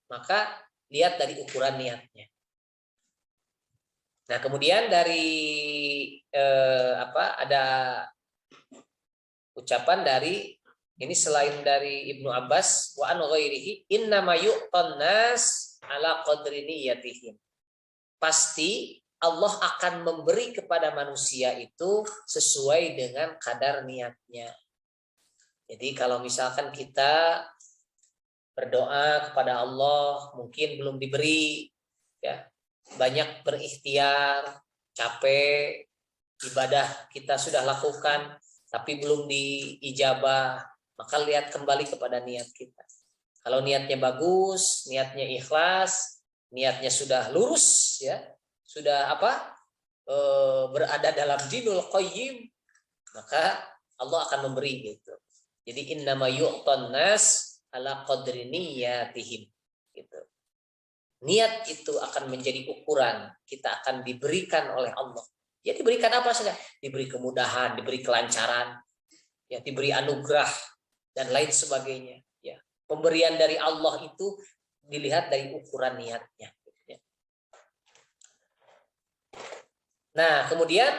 maka lihat dari ukuran niatnya. Nah, kemudian dari ada ucapan dari ini selain dari Ibnu Abbas wa an ghairihi innama yu'tan nas ala qadri niyatihim. Pasti Allah akan memberi kepada manusia itu sesuai dengan kadar niatnya. Jadi kalau misalkan kita berdoa kepada Allah mungkin belum diberi ya, banyak berikhtiar, capek, ibadah kita sudah lakukan tapi belum diijabah, maka lihat kembali kepada niat kita. Kalau niatnya bagus, niatnya ikhlas, niatnya sudah lurus ya, sudah berada dalam dinul qayyim, maka Allah akan memberi gitu. Jadi innama yu'tan nas ala qadri niyatihim gitu. Niat itu akan menjadi ukuran kita akan diberikan oleh Allah. Ya diberikan apa saja? Diberi kemudahan, diberi kelancaran, ya diberi anugerah dan lain sebagainya. Ya, pemberian dari Allah itu dilihat dari ukuran niatnya. Nah, kemudian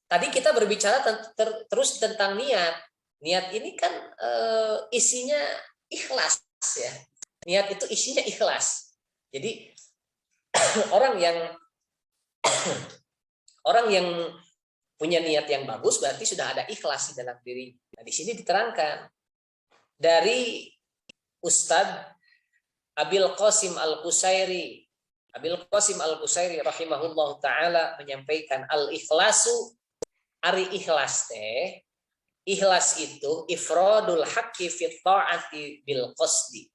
tadi kita berbicara terus tentang niat. Niat ini kan isinya ikhlas ya. Niat itu isinya ikhlas. Jadi orang yang punya niat yang bagus berarti sudah ada ikhlas di dalam diri. Nah, di sini diterangkan dari Ustadz Abil Qasim Al-Qusairi. Abil Qasim Al-Qusairi rahimahullah ta'ala menyampaikan al-ikhlasu ari ikhlas teh. Ikhlas itu ifradul haqqi fit ta'ati bil qasdi.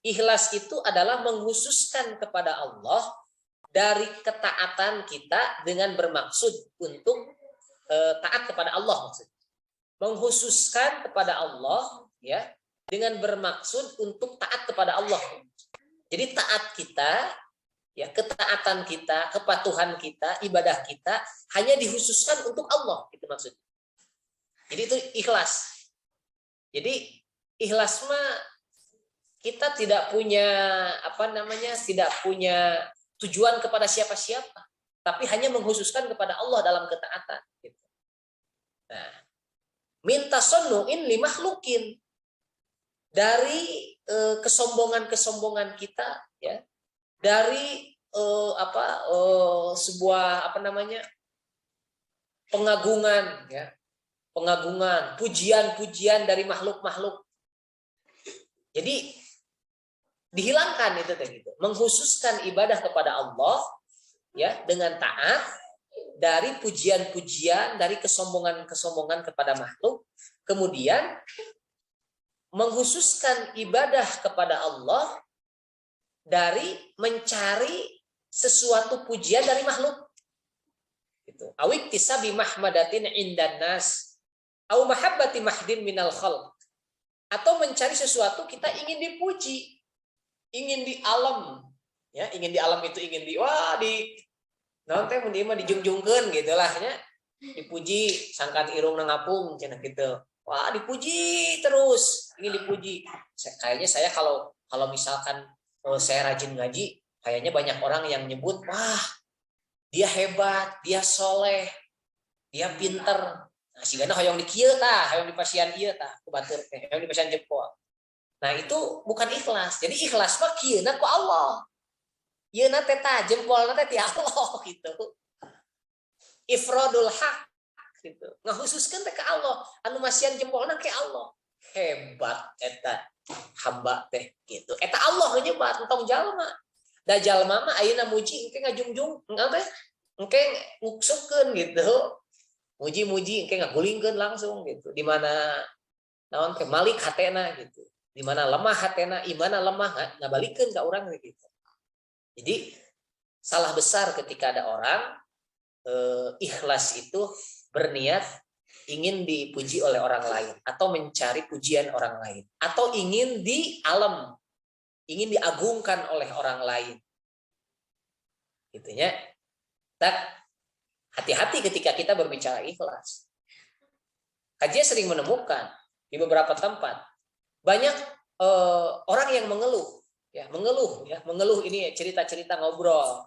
Ikhlas itu adalah menghususkan kepada Allah dari ketaatan kita dengan bermaksud untuk taat kepada Allah maksudnya. Menghususkan kepada Allah ya dengan bermaksud untuk taat kepada Allah. Jadi taat kita ya, ketaatan kita, kepatuhan kita, ibadah kita hanya dikhususkan untuk Allah, itu maksudnya. Jadi itu ikhlas. Jadi ikhlas mah kita tidak punya tidak punya tujuan kepada siapa-siapa, tapi hanya mengkhususkan kepada Allah dalam ketaatan. Gitu. Nah, minta sonuin li makhlukin dari kesombongan kita, ya, dari sebuah pengagungan, ya, pengagungan, pujian-pujian dari makhluk-makhluk. Jadi dihilangkan itu gitu. Mengkhususkan ibadah kepada Allah ya dengan taat dari pujian-pujian, dari kesombongan-kesombongan kepada makhluk, kemudian mengkhususkan ibadah kepada Allah dari mencari sesuatu pujian dari makhluk. Gitu. Awik tisabi mahmadatin indan nas, au mahabbati mahdin minal khalq. Atau mencari sesuatu kita ingin dipuji, ingin di alam, ya, ingin di alam itu ingin nanti mah dijungjungkeun gitulah ya. Dipuji sangkan irung ngapung cenah gitu. Wah, dipuji terus, ingin dipuji. Kayaknya saya kalau misalkan saya rajin ngaji, kayaknya banyak orang yang nyebut, wah, dia hebat, dia soleh, dia pinter. Nah, sigana hoyong di kieu tah, hoyong di pasian ieu tah, ku batur teh, hoyong di pasian jempol. Nah, itu bukan ikhlas. Jadi ikhlas mah kieuna ku Allah. Ieuna teh tah jempolna teh ti Allah gitu. Ifradul haq gitu. Ngakhususkeun teh ka Allah, anu masian jempolna ke Allah. Hebat eta hamba teh gitu. Eta Allah nyebat entong jalma. Da jalma mah ayeuna muji engke ngajungjung, engke nguksupkeun gitu. Muji-muji engke ngagulingkeun langsung gitu. Di mana naon teh malik hatena gitu. Di mana lemah hatena, imana lemah ngabalikeun ka urang gitu. Jadi salah besar ketika ada orang ikhlas itu berniat ingin dipuji oleh orang lain atau mencari pujian orang lain atau ingin ingin diagungkan oleh orang lain. Gitu ya. Dan hati-hati ketika kita berbicara ikhlas. Kajian sering menemukan di beberapa tempat banyak orang yang mengeluh ini cerita-cerita ngobrol.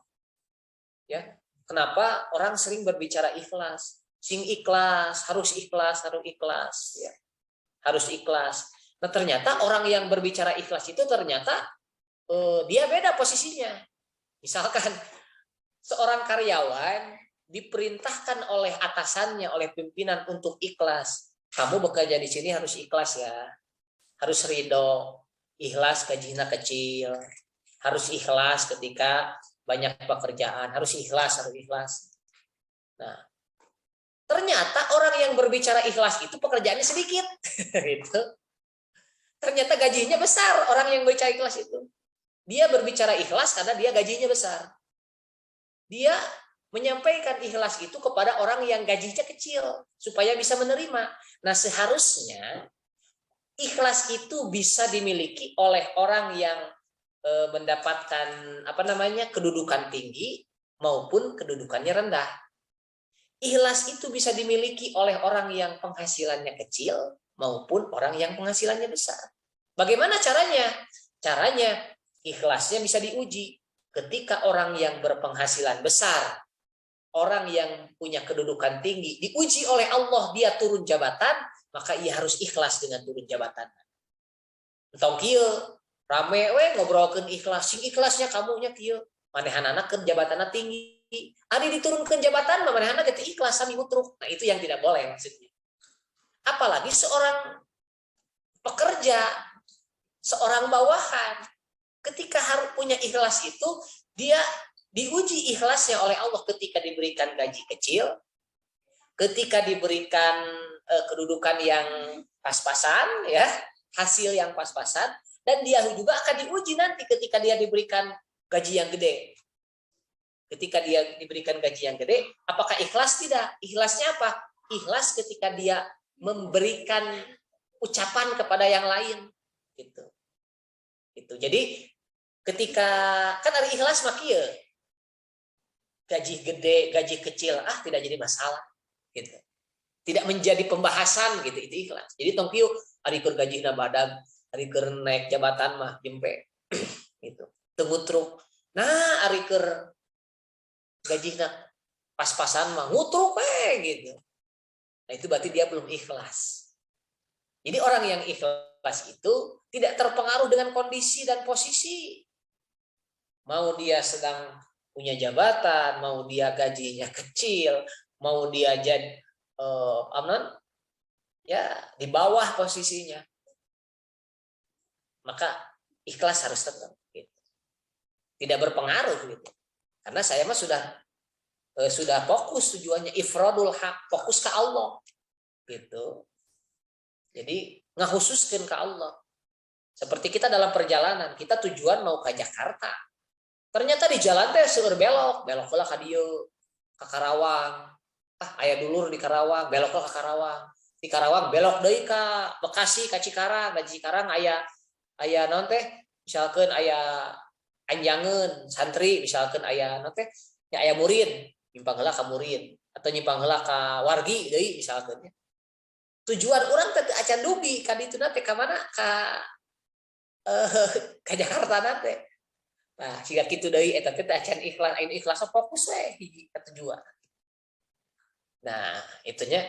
Ya, kenapa orang sering berbicara ikhlas? Sing ikhlas, harus ikhlas ya. Harus ikhlas. Nah, ternyata orang yang berbicara ikhlas itu ternyata dia beda posisinya. Misalkan seorang karyawan diperintahkan oleh atasannya, oleh pimpinan untuk ikhlas. Kamu bekerja di sini harus ikhlas ya. Harus ridho, ikhlas gajinya kecil. Harus ikhlas ketika banyak pekerjaan, harus ikhlas. Nah, ternyata orang yang berbicara ikhlas itu pekerjaannya sedikit. Gitu. Ternyata gajinya besar orang yang berbicara ikhlas itu. Dia berbicara ikhlas karena dia gajinya besar. Dia menyampaikan ikhlas itu kepada orang yang gajinya kecil supaya bisa menerima. Nah, seharusnya ikhlas itu bisa dimiliki oleh orang yang mendapatkan kedudukan tinggi maupun kedudukannya rendah. Ikhlas itu bisa dimiliki oleh orang yang penghasilannya kecil maupun orang yang penghasilannya besar. Bagaimana caranya? Caranya ikhlasnya bisa diuji ketika orang yang berpenghasilan besar, orang yang punya kedudukan tinggi diuji oleh Allah, dia turun jabatan, maka ia harus ikhlas dengan turun jabatan. Entong kieu rame we ngobrolkeun ikhlas, sing ikhlasnya kamunya kieu, manehanana ke jabatanna tinggi. Ari diturunkeun jabatan manehanana teh ikhlas sami mutruk. Nah, itu yang tidak boleh maksudnya. Apalagi seorang pekerja, seorang bawahan, ketika harus punya ikhlas itu, dia diuji ikhlasnya oleh Allah ketika diberikan gaji kecil, ketika diberikan kedudukan yang pas-pasan, ya, hasil yang pas-pasan, dan dia juga akan diuji nanti ketika dia diberikan gaji yang gede. Ketika dia diberikan gaji yang gede, apakah ikhlas? Tidak. Ikhlasnya apa? Ikhlas ketika dia memberikan ucapan kepada yang lain, gitu. Jadi ketika kan ada ikhlas makia, gaji gede, gaji kecil, tidak jadi masalah, gitu. Tidak menjadi pembahasan, gitu. Itu ikhlas. Jadi tongkiu ari keur gajina badag, ari keur naik jabatan mah jempe, gitu. Tengutruk. Nah, ari keur gajina pas-pasan mah ngutruk gitu. Nah, itu berarti dia belum ikhlas. Jadi orang yang ikhlas itu tidak terpengaruh dengan kondisi dan posisi. Mau dia sedang punya jabatan, mau dia gajinya kecil, mau dia jadi di bawah posisinya, maka ikhlas harus tetap. Gitu. Tidak berpengaruh gitu. Karena saya mah sudah fokus tujuannya ifradul haq, fokus ke Allah, gitu. Jadi ngakhususkeun ke Allah. Seperti kita dalam perjalanan, kita tujuan mau ke Jakarta. Ternyata di jalan teh seueur belok heula ka dieu, ka Karawang. Aya dulur di Karawang, belok ke Karawang. Di Karawang belok deui ka Bekasi, ka Cikarang. Di Cikarang aya naon teh? Misalkeun aya anjangeun santri, misalkeun aya naon teh? Nya aya murid, nyimpang heula ka murid atau nyimpang heula ka wargi deui misalkeun. Tujuan orang teh acan dugi ka ditu teh ka mana? Ka Jakarta teh. Nah, jika kitu deui eta teh acan ikhlas, ain ikhlas fokus we hiji ka tujuan. Nah, itunya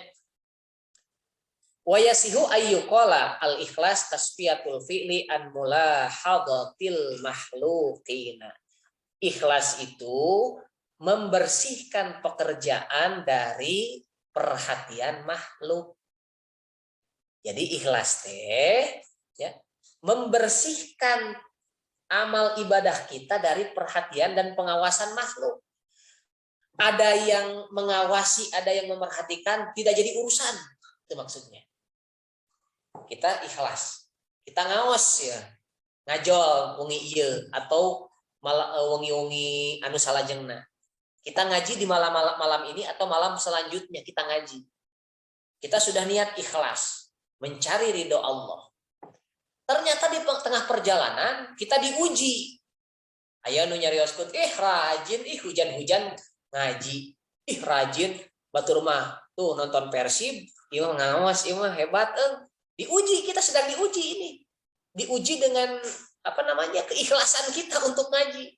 wa yasihu ayyuqala al ikhlas tasfiyatul fi'li an mulahadatil makhluqina. Ikhlas itu membersihkan pekerjaan dari perhatian makhluk. Jadi ikhlas teh ya, membersihkan amal ibadah kita dari perhatian dan pengawasan makhluk. Ada yang mengawasi, ada yang memerhatikan, tidak jadi urusan. Itu maksudnya. Kita ikhlas. Kita ngawas ya. Ngajol wengi ieu atau malah wengi-wengi anu salajengna. Kita ngaji di malam ini atau malam selanjutnya kita ngaji. Kita sudah niat ikhlas, mencari ridho Allah. Ternyata di tengah perjalanan kita diuji. Aya nu nyarioskeun, rajin, hujan-hujan ngaji. Rajin, batur mah tuh nonton Persib, ieu ngawas, ieu mah hebat. Diuji, kita sedang diuji ini. Diuji dengan keikhlasan kita untuk ngaji.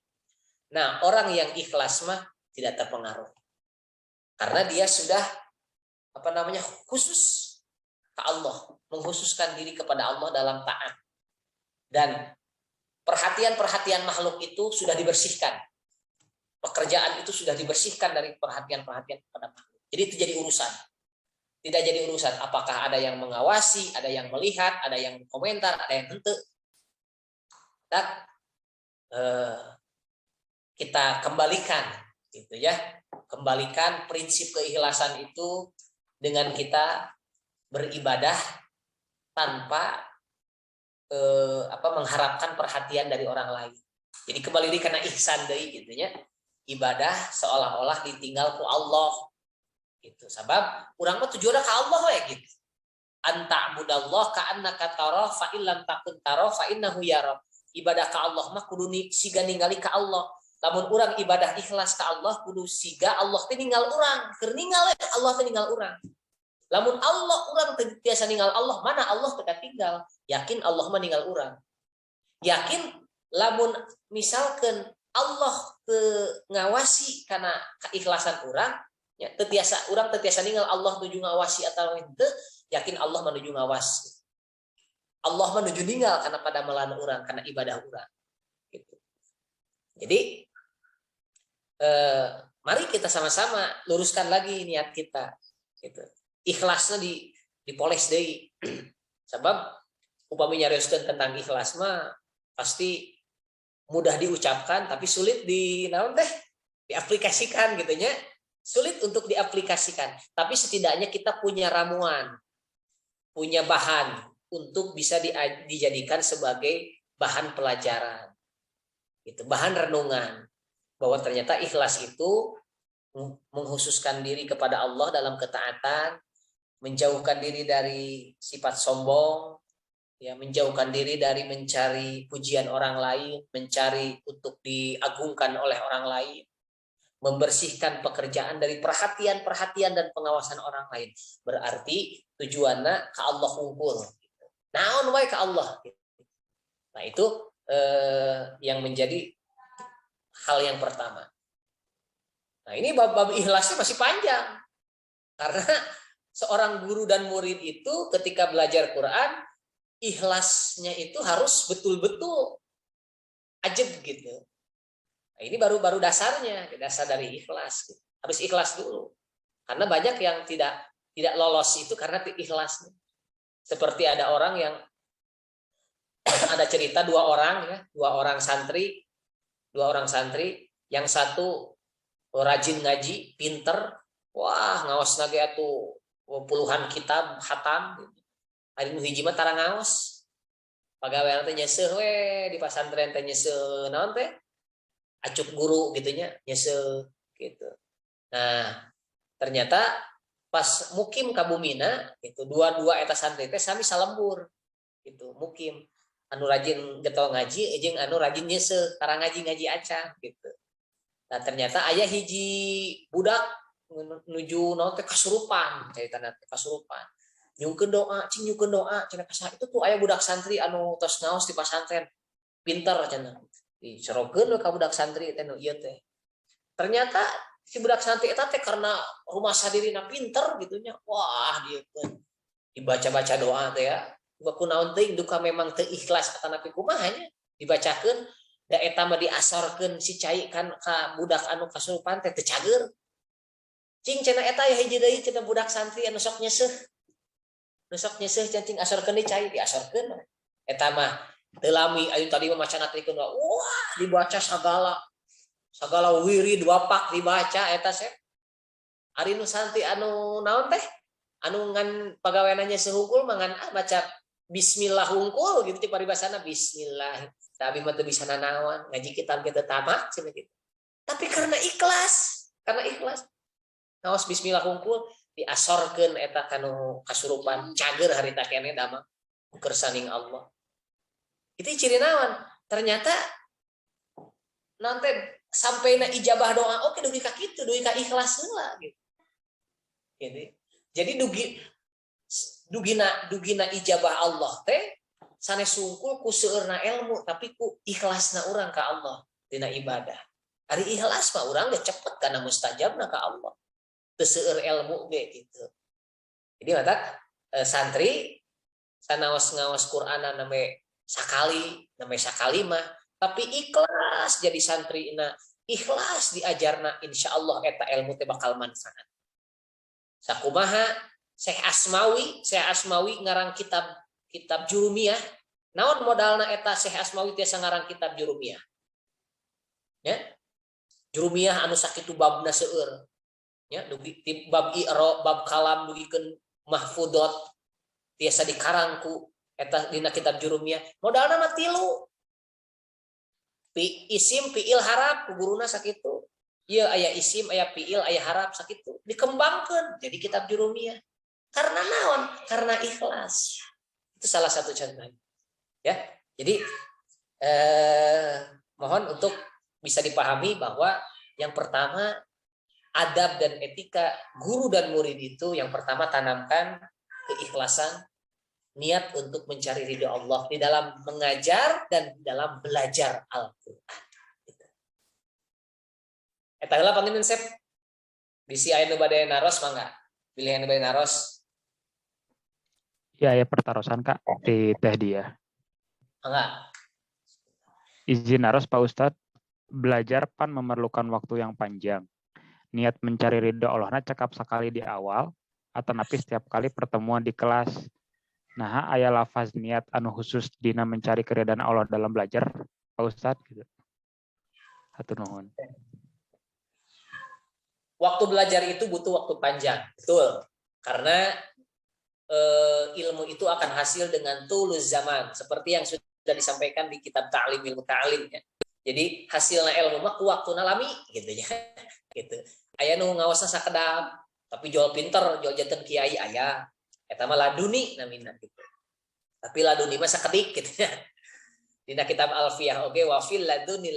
Nah, orang yang ikhlas mah tidak terpengaruh. Karena dia sudah khusus ke Allah, mengkhususkan diri kepada Allah dalam taat. Dan perhatian-perhatian makhluk itu sudah dibersihkan. Pekerjaan itu sudah dibersihkan dari perhatian-perhatian kepada makhluk. Jadi itu jadi urusan. Tidak jadi urusan apakah ada yang mengawasi, ada yang melihat, ada yang komentar, ada yang henteu. Kita kembalikan gitu ya. Kembalikan prinsip keikhlasan itu dengan kita beribadah tanpa mengharapkan perhatian dari orang lain. Jadi kembali karena ihsan deui gitu nya. Ibadah seolah-olah ditinggal ku Allah. Gitu. Sebab urang mah tujuanna ka Allah we gitu. Anta budallah ka annaka tarah fa illam takun tarah fa innahu yarah. Ibadah ka Allah mah kudu siga ningali ka Allah. Lamun urang ibadah ikhlas ka Allah kudu siga Allah teh ninggal urang. Keur ninggal Allah teh ninggal urang. Lamun Allah urang tiasa ninggal Allah, mana Allah teu tinggal. Yakin Allah mah ninggal urang. Yakin lamun misalkan Allah ngawasi karena keikhlasan urang, ya urang tiasa ninggal Allah nuju ngawasi atau henteu, yakin Allah menuju ngawas. Allah menuju ninggal karena pada melan urang karena ibadah urang. Gitu. Jadi mari kita sama-sama luruskan lagi niat kita. Gitu. Ikhlasnya dipoles deui. Sebab upami nyarioskeun tentang ikhlas mah pasti mudah diucapkan tapi sulit diaplikasikan gitu nya. Sulit untuk diaplikasikan, tapi setidaknya kita punya ramuan, punya bahan untuk bisa dijadikan sebagai bahan pelajaran. Gitu, bahan renungan bahwa ternyata ikhlas itu menghususkan diri kepada Allah dalam ketaatan, menjauhkan diri dari sifat sombong, ya, menjauhkan diri dari mencari pujian orang lain, mencari untuk diagungkan oleh orang lain, membersihkan pekerjaan dari perhatian-perhatian dan pengawasan orang lain. Berarti tujuannya ke Allah unggul. Naon wae ke Allah. Nah itu yang menjadi hal yang pertama. Nah ini bab ikhlasnya masih panjang. Karena seorang guru dan murid itu ketika belajar Quran, ikhlasnya itu harus betul-betul ajeb gitu. Nah, ini baru dasarnya, dasar dari ikhlas. Harus ikhlas dulu. Karena banyak yang tidak lolos itu karena ikhlas. Seperti ada orang yang ada cerita dua orang santri, yang satu rajin ngaji, pinter, wah ngaos nage atuh puluhan kitab khatam. Ari nu hiji mah tara ngaos. Pagawean teh nyeseuh we di pasantren teh nyeseuh naon teh? Acuk guru gitu nya, nyeseuh gitu. Nah, ternyata pas mukim ka Bumina itu dua-dua eta santri teh sami salembur. Gitu, mukim. Anu rajin getol ngaji jeung anu rajin nyeseuh, tara ngaji acan gitu. Nah, ternyata aya hiji budak nuju naon teh kasurupan, caritana teh kasurupan. Nyungkeun doa, cenah kasa itu tuh aya budak santri anu tos ngaos di pasantren. Pinter cenah. Dicerokeun ka budak santri teh nu ieu teh. Ternyata si budak santri eta teh karena rumah sadirina pinter gitu nya. Wah, dieu pun dibaca-baca doa teh ya. Kunaon teuing duka memang teu ikhlas atanapi kumaha nya dibacakeun da eta mah diasarkeun si cai kan ka budak anu kasurupan teh teu cager. Cing cenah eta ya hiji deui cenah budak santri anu sok nyeseuh. Nu sok nyeseuh cing asarkeun di cai diasarkeun. Eta mah teu lami anu tadi mah maca natrikeun wah dibaca sagala wirid wapak dibaca eta sep. Ari nu santri anu naon teh? Anu ngan pagaweana nyeseuh hungkul mangan baca bismillah hungkul gitu ti paribasana bismillah. Tapi mah teu bisa nanaon, ngaji kitab kita tamat cenah gitu. Tapi karena ikhlas, karena ikhlas. Ngaos bismillah hungkul diasorkeun eta kanu kasurupan cager harita keneh damang ukur saning Allah. Itu ciri naon? Ternyata nanti sampai na ijabah doa oke dugi ka kitu, dugi ka ikhlas heula gitu. Jadi dugina ijabah Allah teh sanes sungkul ku seueurna ilmu tapi ku ikhlasna urang ka Allah dina ibadah. Ari ikhlas mah urang geus cepet kana mustajabna ka Allah. Teu seueur ilmu ge gitu. Jadi mata santri sanaos ngaos Qur'ana name sakali mah tapi ikhlas jadi santrina, ikhlas diajarna insyaallah eta ilmu teh bakal manfaat. Sakumaha Syekh Asmawi ngarang kitab Jurumiyah. Naon modalna eta Syekh Asmawi tiasa ngarang kitab Jurumiyah? Ya. Jurumiyah anu sakitu babna seueur. Ya, dugi bab i'ra, bab kalam dugikeun mahfudot tiasa dikarang ku eta dina kitab Jurumiyah. Modalna mah 3. Isim, fiil, harap ku guruna sakitu. Ieu aya isim, aya fiil, aya harap sakitu. Dikembangkeun jadi kitab Jurumiyah. Karena naon? Karena ikhlas. Itu salah satu contohnya. Ya. Jadi mohon untuk bisa dipahami bahwa yang pertama adab dan etika guru dan murid itu yang pertama tanamkan keikhlasan, niat untuk mencari ridho Allah di dalam mengajar dan di dalam belajar Al-Qur'an. Eta heula panginten Sep. Bisi aya nu bade naros mangga. Pilih anu bade naros. Ya pertarosan Kak di teh dia. Mangga. Izin naros Pak Ustadz, belajar pan memerlukan waktu yang panjang. Niat mencari ridho Allah cakap sekali di awal atau napi setiap kali pertemuan di kelas. Nah, aya lafaz niat anu khusus dina mencari keridhaan Allah dalam belajar, Pak Ustadz gitu. Hatur nuhun. Waktu belajar itu butuh waktu panjang, betul. Karena ilmu itu akan hasil dengan tulus zaman, seperti yang sudah disampaikan di kitab Ta'lim Ilmu Ta'lim ya. Jadi hasilnya ilmu mah ku waktuna lami gitu ya. Gitu. Aya nu ngaosna sakedap, tapi jual pinter, jual janten kiai aya. Eta mah laduni namina gitu. Tapi laduni mah sakedik gitu ya. Dina kitab Alfiyah oge wa fil laduni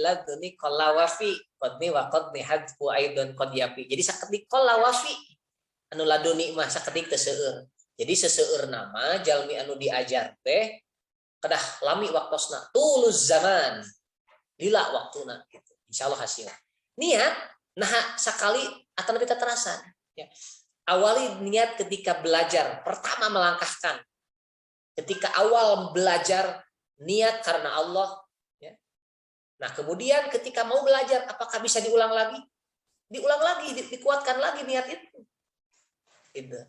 qalla wafi qadni wa qadni hadfu aidon qad yafi. Jadi sakedik qalla wafi. Anu laduni mah sakedik teu seueur. Jadi seseueur nama jalmi anu diajar teh kedah lami waktosna tulus zaman. Lila waktuna gitu. Insyaallah hasil. Niat nah sakali atau lebih terasa ya. Awali niat ketika belajar, pertama melangkahkan. Ketika awal belajar niat karena Allah ya. Nah, kemudian ketika mau belajar apakah bisa diulang lagi? Diulang lagi, dikuatkan lagi niat itu. Gitu.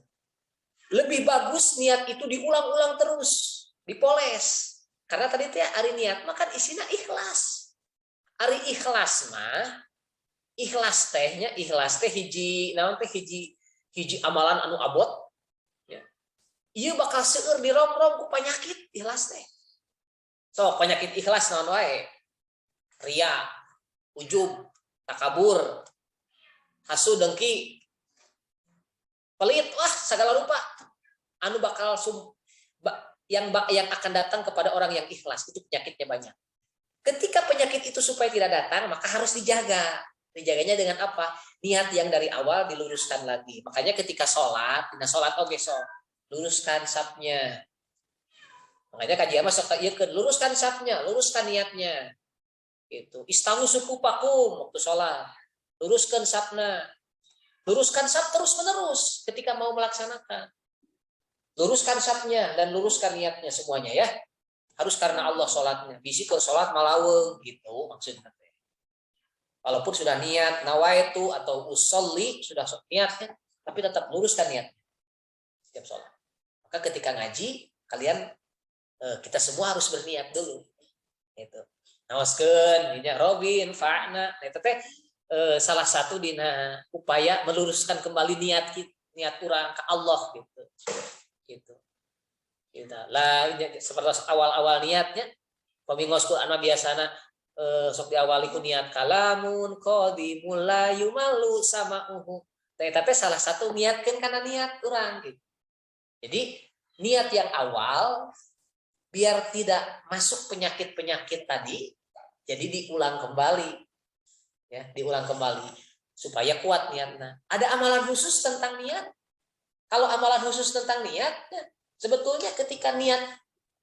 Lebih bagus niat itu diulang-ulang terus, dipoles. Karena tadi teh ari niat mah kan isinya ikhlas. Ari ikhlas mah ikhlas teh hiji naon teh hiji amalan anu abot ya. Ieu bakal seueur diromrom ku penyakit ikhlas teh. So, penyakit ikhlas naon wae? Ria, ujub, takabur, hasu dengki, pelit, wah segala rupa anu bakal yang akan datang kepada orang yang ikhlas itu penyakitnya banyak. Ketika penyakit itu supaya tidak datang, maka harus dijaga. Dijaganya dengan apa? Niat yang dari awal diluruskan lagi. Makanya ketika sholat, oke luruskan sapnya. Makanya kajian masuk ke luruskan sapnya, luruskan niatnya. Itu istahu suku pakum waktu sholat. Luruskan sapna. Luruskan sap terus menerus ketika mau melaksanakan. Luruskan sapnya dan luruskan niatnya semuanya ya. Harus karena Allah sholatnya. Bisi ke sholat malaweng gitu maksudnya. Walaupun sudah niat nawaitu atau usolli sudah niatnya, tapi tetap luruskan niatnya setiap sholat. Maka ketika ngaji kalian kita semua harus berniat dulu. Itu. Nawaskeun nya Robin, Fa'na, eta teh salah satu dina upaya meluruskan kembali niat urang ke Allah gitu. Gitu. Gitu. Lah seperti awal-awal niatnya pamingos Qur'an biasana sok diawali ku niat kalamun qadimul la yumallu sama'uhu. Tapi salah satu niatkeun kana niat urang gitu. Jadi niat yang awal biar tidak masuk penyakit-penyakit tadi, jadi diulang kembali. Ya, diulang kembali supaya kuat niatnya. Ada amalan khusus tentang niat? Kalau amalan khusus tentang niat, ya, sebetulnya ketika niat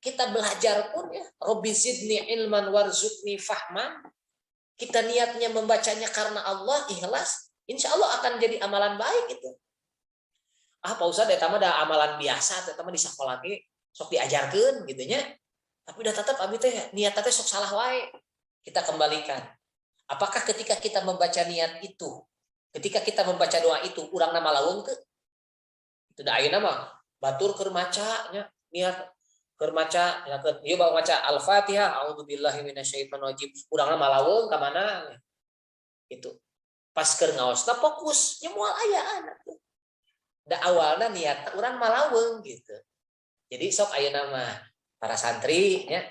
kita belajar pun ya, Rabbi zidni ilman warzuqni fahman, kita niatnya membacanya karena Allah, ikhlas, insya Allah akan jadi amalan baik itu. Pak Ustadz, eta mah da amalan biasa, eta mah di sakola ge sok diajarkeun gitu nya. Tapi udah tetap abi teh niat teh sok salah wae. Kita kembalikan. Apakah ketika kita membaca niat itu, ketika kita membaca doa itu, urang nama lawung ke? Itu da ayeuna mah batur keur maca nya, niat keur maca ya keur ieu bawa maca Al-Fatihah, a'udzubillahi minasyaitonir rajim. Urang nama lawung ka mana? Gitu. Pas keur ngaosna fokus, nya moal aya anak tuh. Da awalna niat urang malaweng gitu. Jadi sok ayeuna mah para santri nya,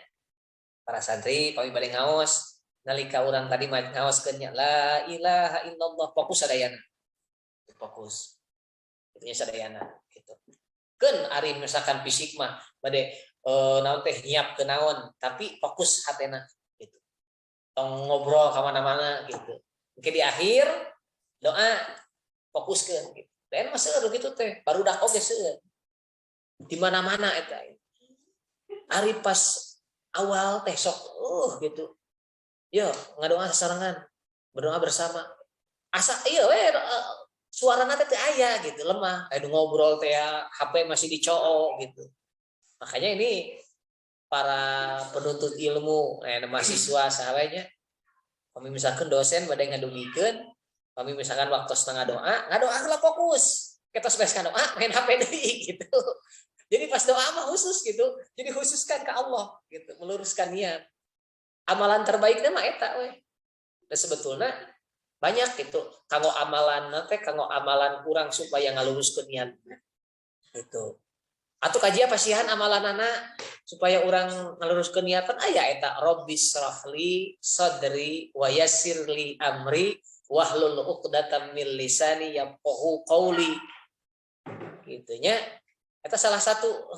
para santri pami bade ngaos nalika urang tadi ngaoskeun nya la ilaha illallah, fokus sadayana. Fokus. Itunya sadayana gitu. Keun ari misalkan fisik mah bade naon teh nyiap ke naon, tapi fokus hatena gitu. Tong ngobrol ka mana-mana gitu. Mungkin di akhir doa fokuskeun gitu. Dan mah seueur gitu teh, barudak oge seueur. Di mana-mana eta. Ari pas awal teh sok gitu. Yo, ngadoa sasarangan, berdoa bersama. Asa ieu we suarana teh aya gitu, lemah. Aya ngobrol teh HP masih dicoo gitu. Makanya ini para penuntut ilmu, mahasiswa sahabanya, kami misalkan dosen bade ngadugikeun, kami misalkan waktu setengah doa lah fokus. Kita spesikan doa, main HP deui gitu. Jadi pas doa mah khusus gitu. Jadi khususkan ke Allah gitu, meluruskan niat. Amalan terbaiknya mah eta we. Dan sebetulnya banyak gitu kanggo amalan teh kanggo amalan kurang supaya ngaluruskeun niat. Gitu. Atau kajian pasihan amalan supaya orang ngaluruskeun niatan aya eta Rabbis shrahli sadri wa yassirli amri wahlul 'uqdatam min lisani yafqahu qawli. Gitunya eta salah satu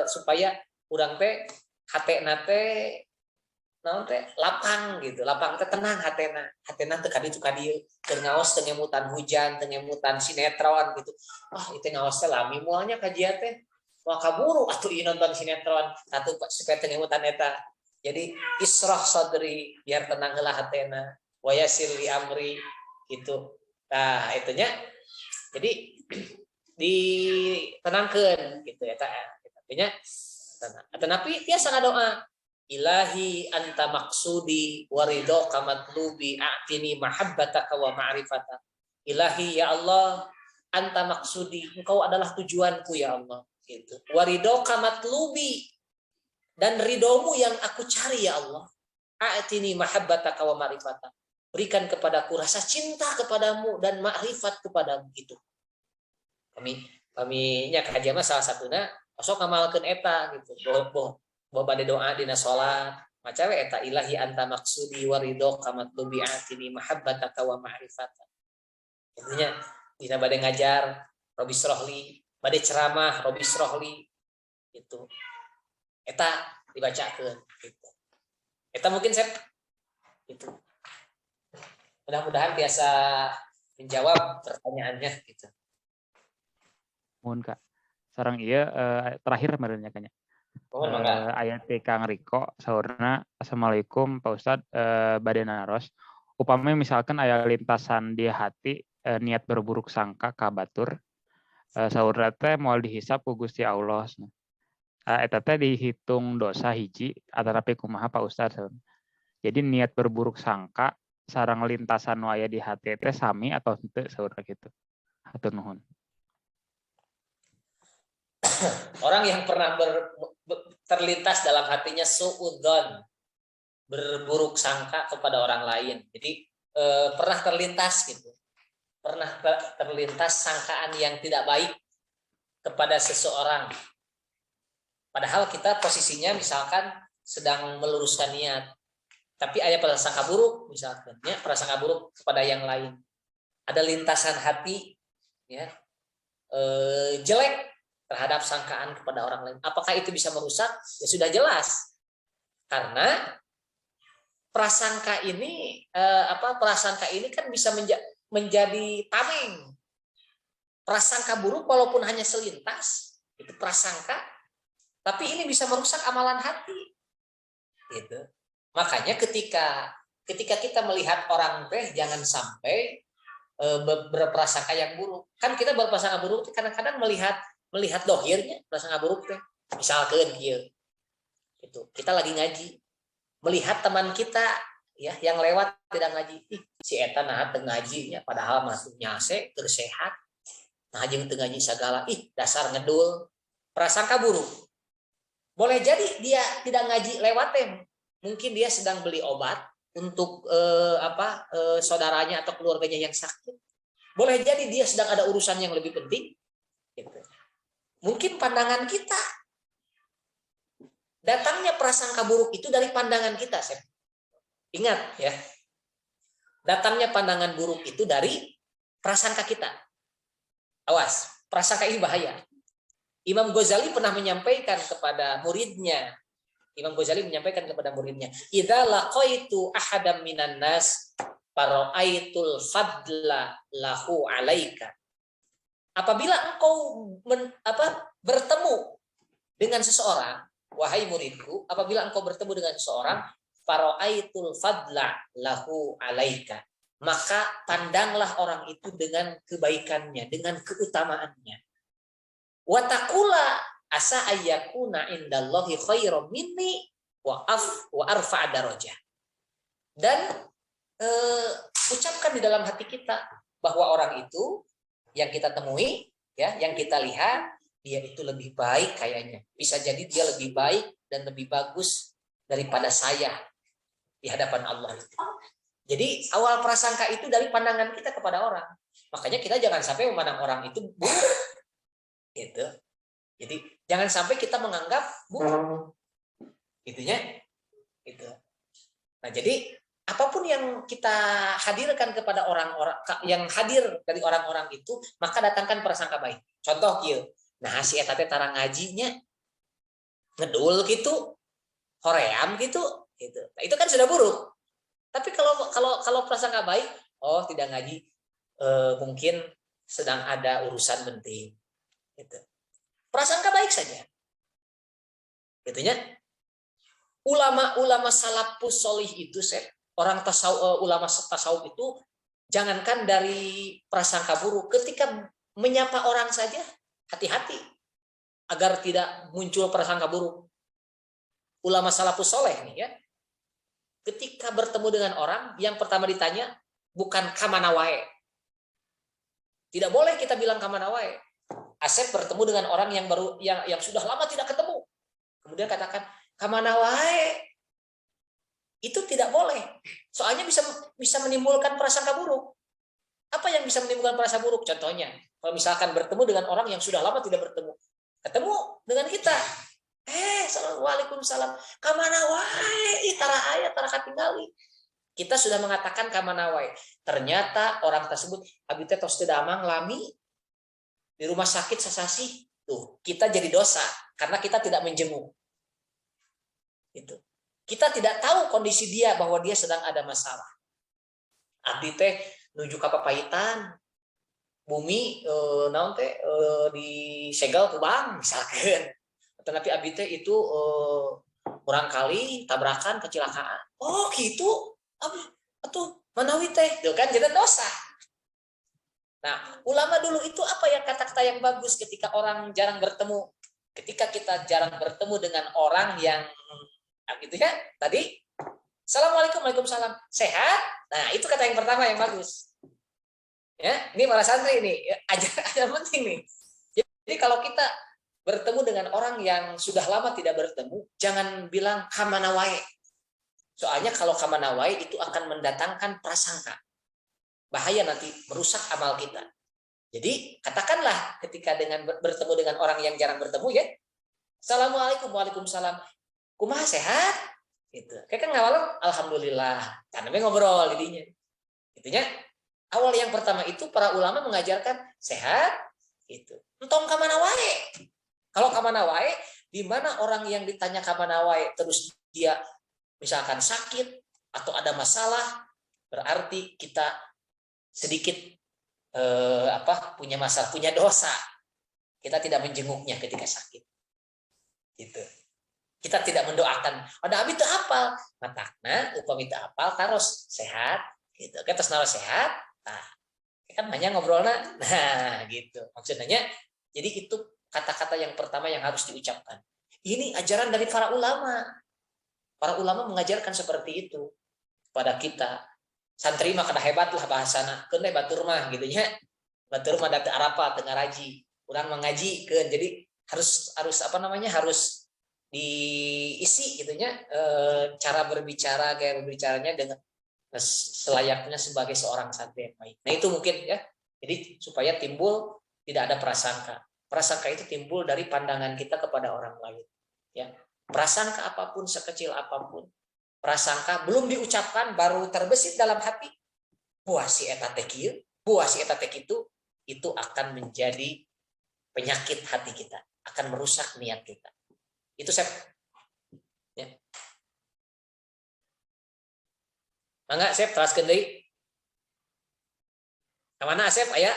supaya urang teh hatena teh naon teh lapang gitu, lapang teh tenang hatena teh kaditu kadieu teu ngaos teu ngemutan hujan teu ngemutan sinetron gitu. Itu ngaos teh lami moalnya kajian teh wah kaburu atuh ieu nonton sinetron atuh supaya teu ngemutan eta. Jadi israh sadri biar tenang heula hatena wa yassir li amri gitu. Nah, itunya jadi ditenangkeun gitu ya tah. Artinya tetapi biasa ngadoa Ilahi anta maksudi waridhoka matlubi a'tini mahabbataka wa ma'rifata. Ilahi ya Allah, anta maksudi, engkau adalah tujuanku ya Allah gitu. Waridhoka matlubi, dan ridomu yang aku cari ya Allah. A'tini mahabbataka wa ma'rifata. Berikan kepadaku rasa cinta kepadamu dan ma'rifat kepadamu gitu. Kami nya kajian salah satunya sok ngamalkeun eta gitu. Bahwa pada doa dina salat maca we eta ilahi anta maksudi waridhoka matlubi atini mahabbataka wa ma'rifata. Intinya dina bade ngajar Rabbi shrahli, bade ceramah Rabbi shrahli itu. Eta dibacakeun gitu. Eta mungkin saya itu. Mudah-mudahan biasa menjawab pertanyaannya gitu. Mohon Kak. Sarang ieu terakhir merenya kanya. Ayat Kang Riko saurna Assalamualaikum Pak Ustad bade naros upami misalkan aya lintasan di hati niat berburuk sangka ka batur saurna teh moal dihisab ku Gusti Allah eta teh dihitung dosa hiji atanapi kumaha Pak Ustad. Jadi niat berburuk sangka sareng lintasan nu aya di hati teh sami atau henteu saurna kitu. Hatur nuhun. Orang yang pernah terlintas dalam hatinya suudzon, berburuk sangka kepada orang lain. Jadi pernah terlintas gitu. Pernah terlintas sangkaan yang tidak baik kepada seseorang. Padahal kita posisinya misalkan sedang meluruskan niat. Tapi ada prasangka buruk misalkan, ya, prasangka buruk kepada yang lain. Ada lintasan hati, ya, jelek terhadap sangkaan kepada orang lain. Apakah itu bisa merusak? Ya sudah jelas. Karena prasangka ini kan bisa menjadi tameng. Prasangka buruk walaupun hanya selintas, itu prasangka, tapi ini bisa merusak amalan hati. Gitu. Makanya ketika kita melihat orang teh jangan sampai berprasangka yang buruk. Kan kita berprasangka buruk kadang-kadang melihat dohirnya prasangka buruk teh. Misalkan kieu. Itu kita lagi ngaji, melihat teman kita ya yang lewat tidak ngaji. Si eta nah teu ngajinya padahal masuk nyase teu sehat. Nah jeung teu ngaji sagala, dasar ngedul. Prasangka buruk. Boleh jadi dia tidak ngaji lewat teh. Mungkin dia sedang beli obat untuk saudaranya atau keluarganya yang sakit. Boleh jadi dia sedang ada urusan yang lebih penting. Gitu. Mungkin pandangan kita, datangnya prasangka buruk itu dari pandangan kita. Ingat ya, datangnya pandangan buruk itu dari prasangka kita. Awas, prasangka ini bahaya. Imam Ghazali pernah menyampaikan kepada muridnya, idza laqaitu ahadam minan nas fara'aitul fadla lahu alaika. Apabila engkau bertemu dengan seseorang, wahai muridku, apabila engkau bertemu dengan seseorang, fara'aitul fadla lahu alaika, maka pandanglah orang itu dengan kebaikannya, dengan keutamaannya. Wa taqula asa ayyakuna indallahi khairum minni wa arfa' darajah. Dan ucapkan di dalam hati kita bahwa orang itu yang kita temui, ya, yang kita lihat, dia itu lebih baik kayaknya. Bisa jadi dia lebih baik dan lebih bagus daripada saya di hadapan Allah. Jadi awal prasangka itu dari pandangan kita kepada orang. Makanya kita jangan sampai memandang orang itu buruk. Gitu. Jadi jangan sampai kita menganggap buruk. Itunya. Gitu. Nah, jadi apapun yang kita hadirkan kepada orang-orang yang hadir dari orang-orang itu, maka datangkan prasangka baik. Contoh kieu. Nah, si eta teh tara ngajinya ngedul gitu, hoream gitu. Nah, itu kan sudah buruk. Tapi kalau prasangka baik, oh tidak ngaji, mungkin sedang ada urusan penting. Gitu. Prasangka baik saja. Gitunya. Ulama-ulama salafus sholih itu, orang tasawuf, ulama tasawuf itu jangankan dari prasangka buruk, ketika menyapa orang saja hati-hati agar tidak muncul prasangka buruk. Ulama salafus sholih nih ya. Ketika bertemu dengan orang, yang pertama ditanya bukan kamana wae. Tidak boleh kita bilang kamana wae. Asep bertemu dengan orang yang sudah lama tidak ketemu. Kemudian katakan kamana wae. Itu tidak boleh. Soalnya bisa menimbulkan prasangka buruk. Apa yang bisa menimbulkan prasangka buruk? Contohnya, kalau misalkan bertemu dengan orang yang sudah lama tidak bertemu. Ketemu dengan kita. Waalaikumsalam. Kamana wae? Tara aya tara katingali. Kita sudah mengatakan kamana wae. Ternyata orang tersebut abi teh tos teu damang lami di rumah sakit sasasi. Tuh, kita jadi dosa karena kita tidak menjenguk. Itu. Kita tidak tahu kondisi dia bahwa dia sedang ada masalah. Abdi teh nuju ka Papaitan, bumi naon teh disegel ku bank misalkan. Tapi abdi teh itu kurang kali tabrakan kecelakaan. Oh, gitu. Atuh manawi teh, itu kan jadi dosa. Nah, ulama dulu itu apa yang kata-kata yang bagus ketika orang jarang bertemu. Ketika kita jarang bertemu dengan orang yang gitu ya. Tadi Assalamualaikum, Waalaikumsalam. Sehat? Nah, itu kata yang pertama yang bagus. Ya, ini para santri ini ajaran penting nih. Jadi kalau kita bertemu dengan orang yang sudah lama tidak bertemu, jangan bilang kamana wae. Soalnya kalau kamana wae itu akan mendatangkan prasangka. Bahaya nanti merusak amal kita. Jadi katakanlah ketika bertemu dengan orang yang jarang bertemu ya. Assalamualaikum, Waalaikumsalam. kumaha sehat gitu. Kayak kan ngawal alhamdulillah karena ngobrol jadinya. Intinya awal yang pertama itu para ulama mengajarkan sehat gitu. Entong ka mana wae. Kalau ka mana wae, di mana orang yang ditanya ka mana wae terus dia misalkan sakit atau ada masalah, berarti kita sedikit punya masalah, punya dosa. Kita tidak menjenguknya ketika sakit. Gitu. Kita tidak mendoakan. Ada abi teu apal, matakna upami teu apal taros sehat gitu. Kita naros sehat. Nah, kan banyak ngobrolna. Nah, gitu. Maksudnya jadi itu kata-kata yang pertama yang harus diucapkan. Ini ajaran dari para ulama. Para ulama mengajarkan seperti itu kepada kita. Santri mah kada hebat lah bahasana. Keun teh batur mah gitu nya. Batur mah da teu arapa teu ngaraji. Urang mengaji keun. Jadi harus harus diisi gitunya cara berbicara gaya berbicaranya dengan selayaknya sebagai seorang santri yang baik. Nah itu mungkin ya. Jadi supaya timbul tidak ada prasangka. Prasangka itu timbul dari pandangan kita kepada orang lain. Ya, prasangka apapun sekecil apapun, prasangka belum diucapkan baru terbesit dalam hati. Buah si eta teh kieu, buah si eta teh kitu, itu akan menjadi penyakit hati kita, akan merusak niat kita. Itu saya. Ya. Mangga Asep teraskeun deui. Ka mana Asep aya?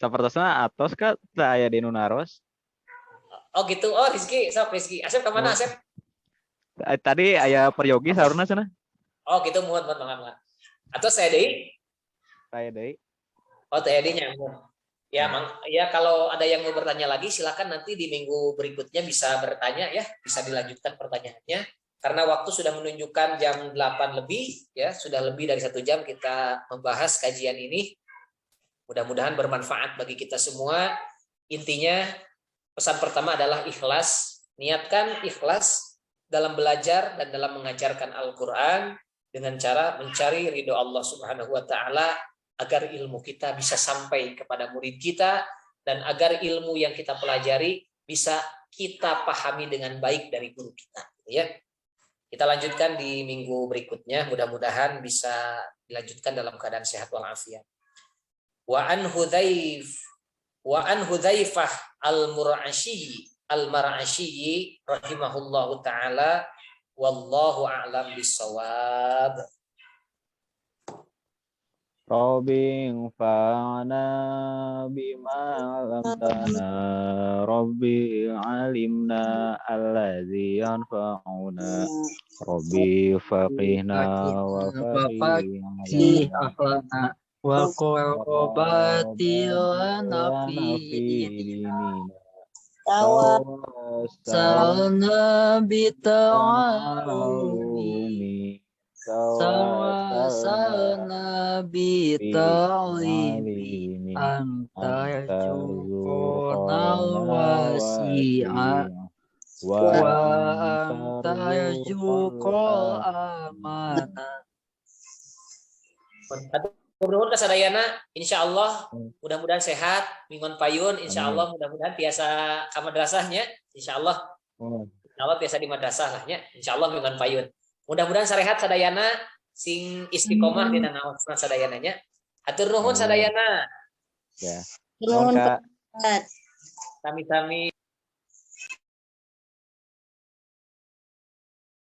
Sapertosna atos ka teu aya di nu naros. Oh gitu. Oh Rizky, sok Rizky. Asep ka mana Asep? Tadi aya peryogi saurna cenah. Oh gitu muat mangga. Atau saya deui? Saya deui. Oh teh nya. Ya, ya kalau ada yang mau bertanya lagi silakan nanti di minggu berikutnya bisa bertanya ya, bisa dilanjutkan pertanyaannya. Karena waktu sudah menunjukkan jam 8 lebih, ya sudah lebih dari 1 jam kita membahas kajian ini. Mudah-mudahan bermanfaat bagi kita semua. Intinya pesan pertama adalah ikhlas. Niatkan ikhlas dalam belajar dan dalam mengajarkan Al-Quran dengan cara mencari ridho Allah Subhanahu Wa Taala agar ilmu kita bisa sampai kepada murid kita dan agar ilmu yang kita pelajari bisa kita pahami dengan baik dari guru kita. Ya. Kita lanjutkan di minggu berikutnya. Mudah-mudahan bisa dilanjutkan dalam keadaan sehat walafiat. Wa an Hudzaifah al-Mar'asyi rahimahullahu taala wallahu a'lam bissawab. Rabbi fa'ana bima lamtana Rabbi alimna alladzi yanfa'una Rabbi faqihna wa faqih akhlana wa qurbatilana fi dinina tawassalna bita'alumi Sawasana bita'limi antarjuqonal wasi'a wa antarjuqol amanah. Mudah-mudahan kasadayana insyaallah mudah-mudahan sehat minggon payun insyaallah mudah-mudahan biasa ka madrasahnya insyaallah biasa di madrasah lahnya insyaallah minggon payun. Mudah-mudahan sarehat sadayana sing istiqomah dina naosna sadayananya. Hatur nuhun sadayana. Ya. Nuhun Kak. Sami-sami.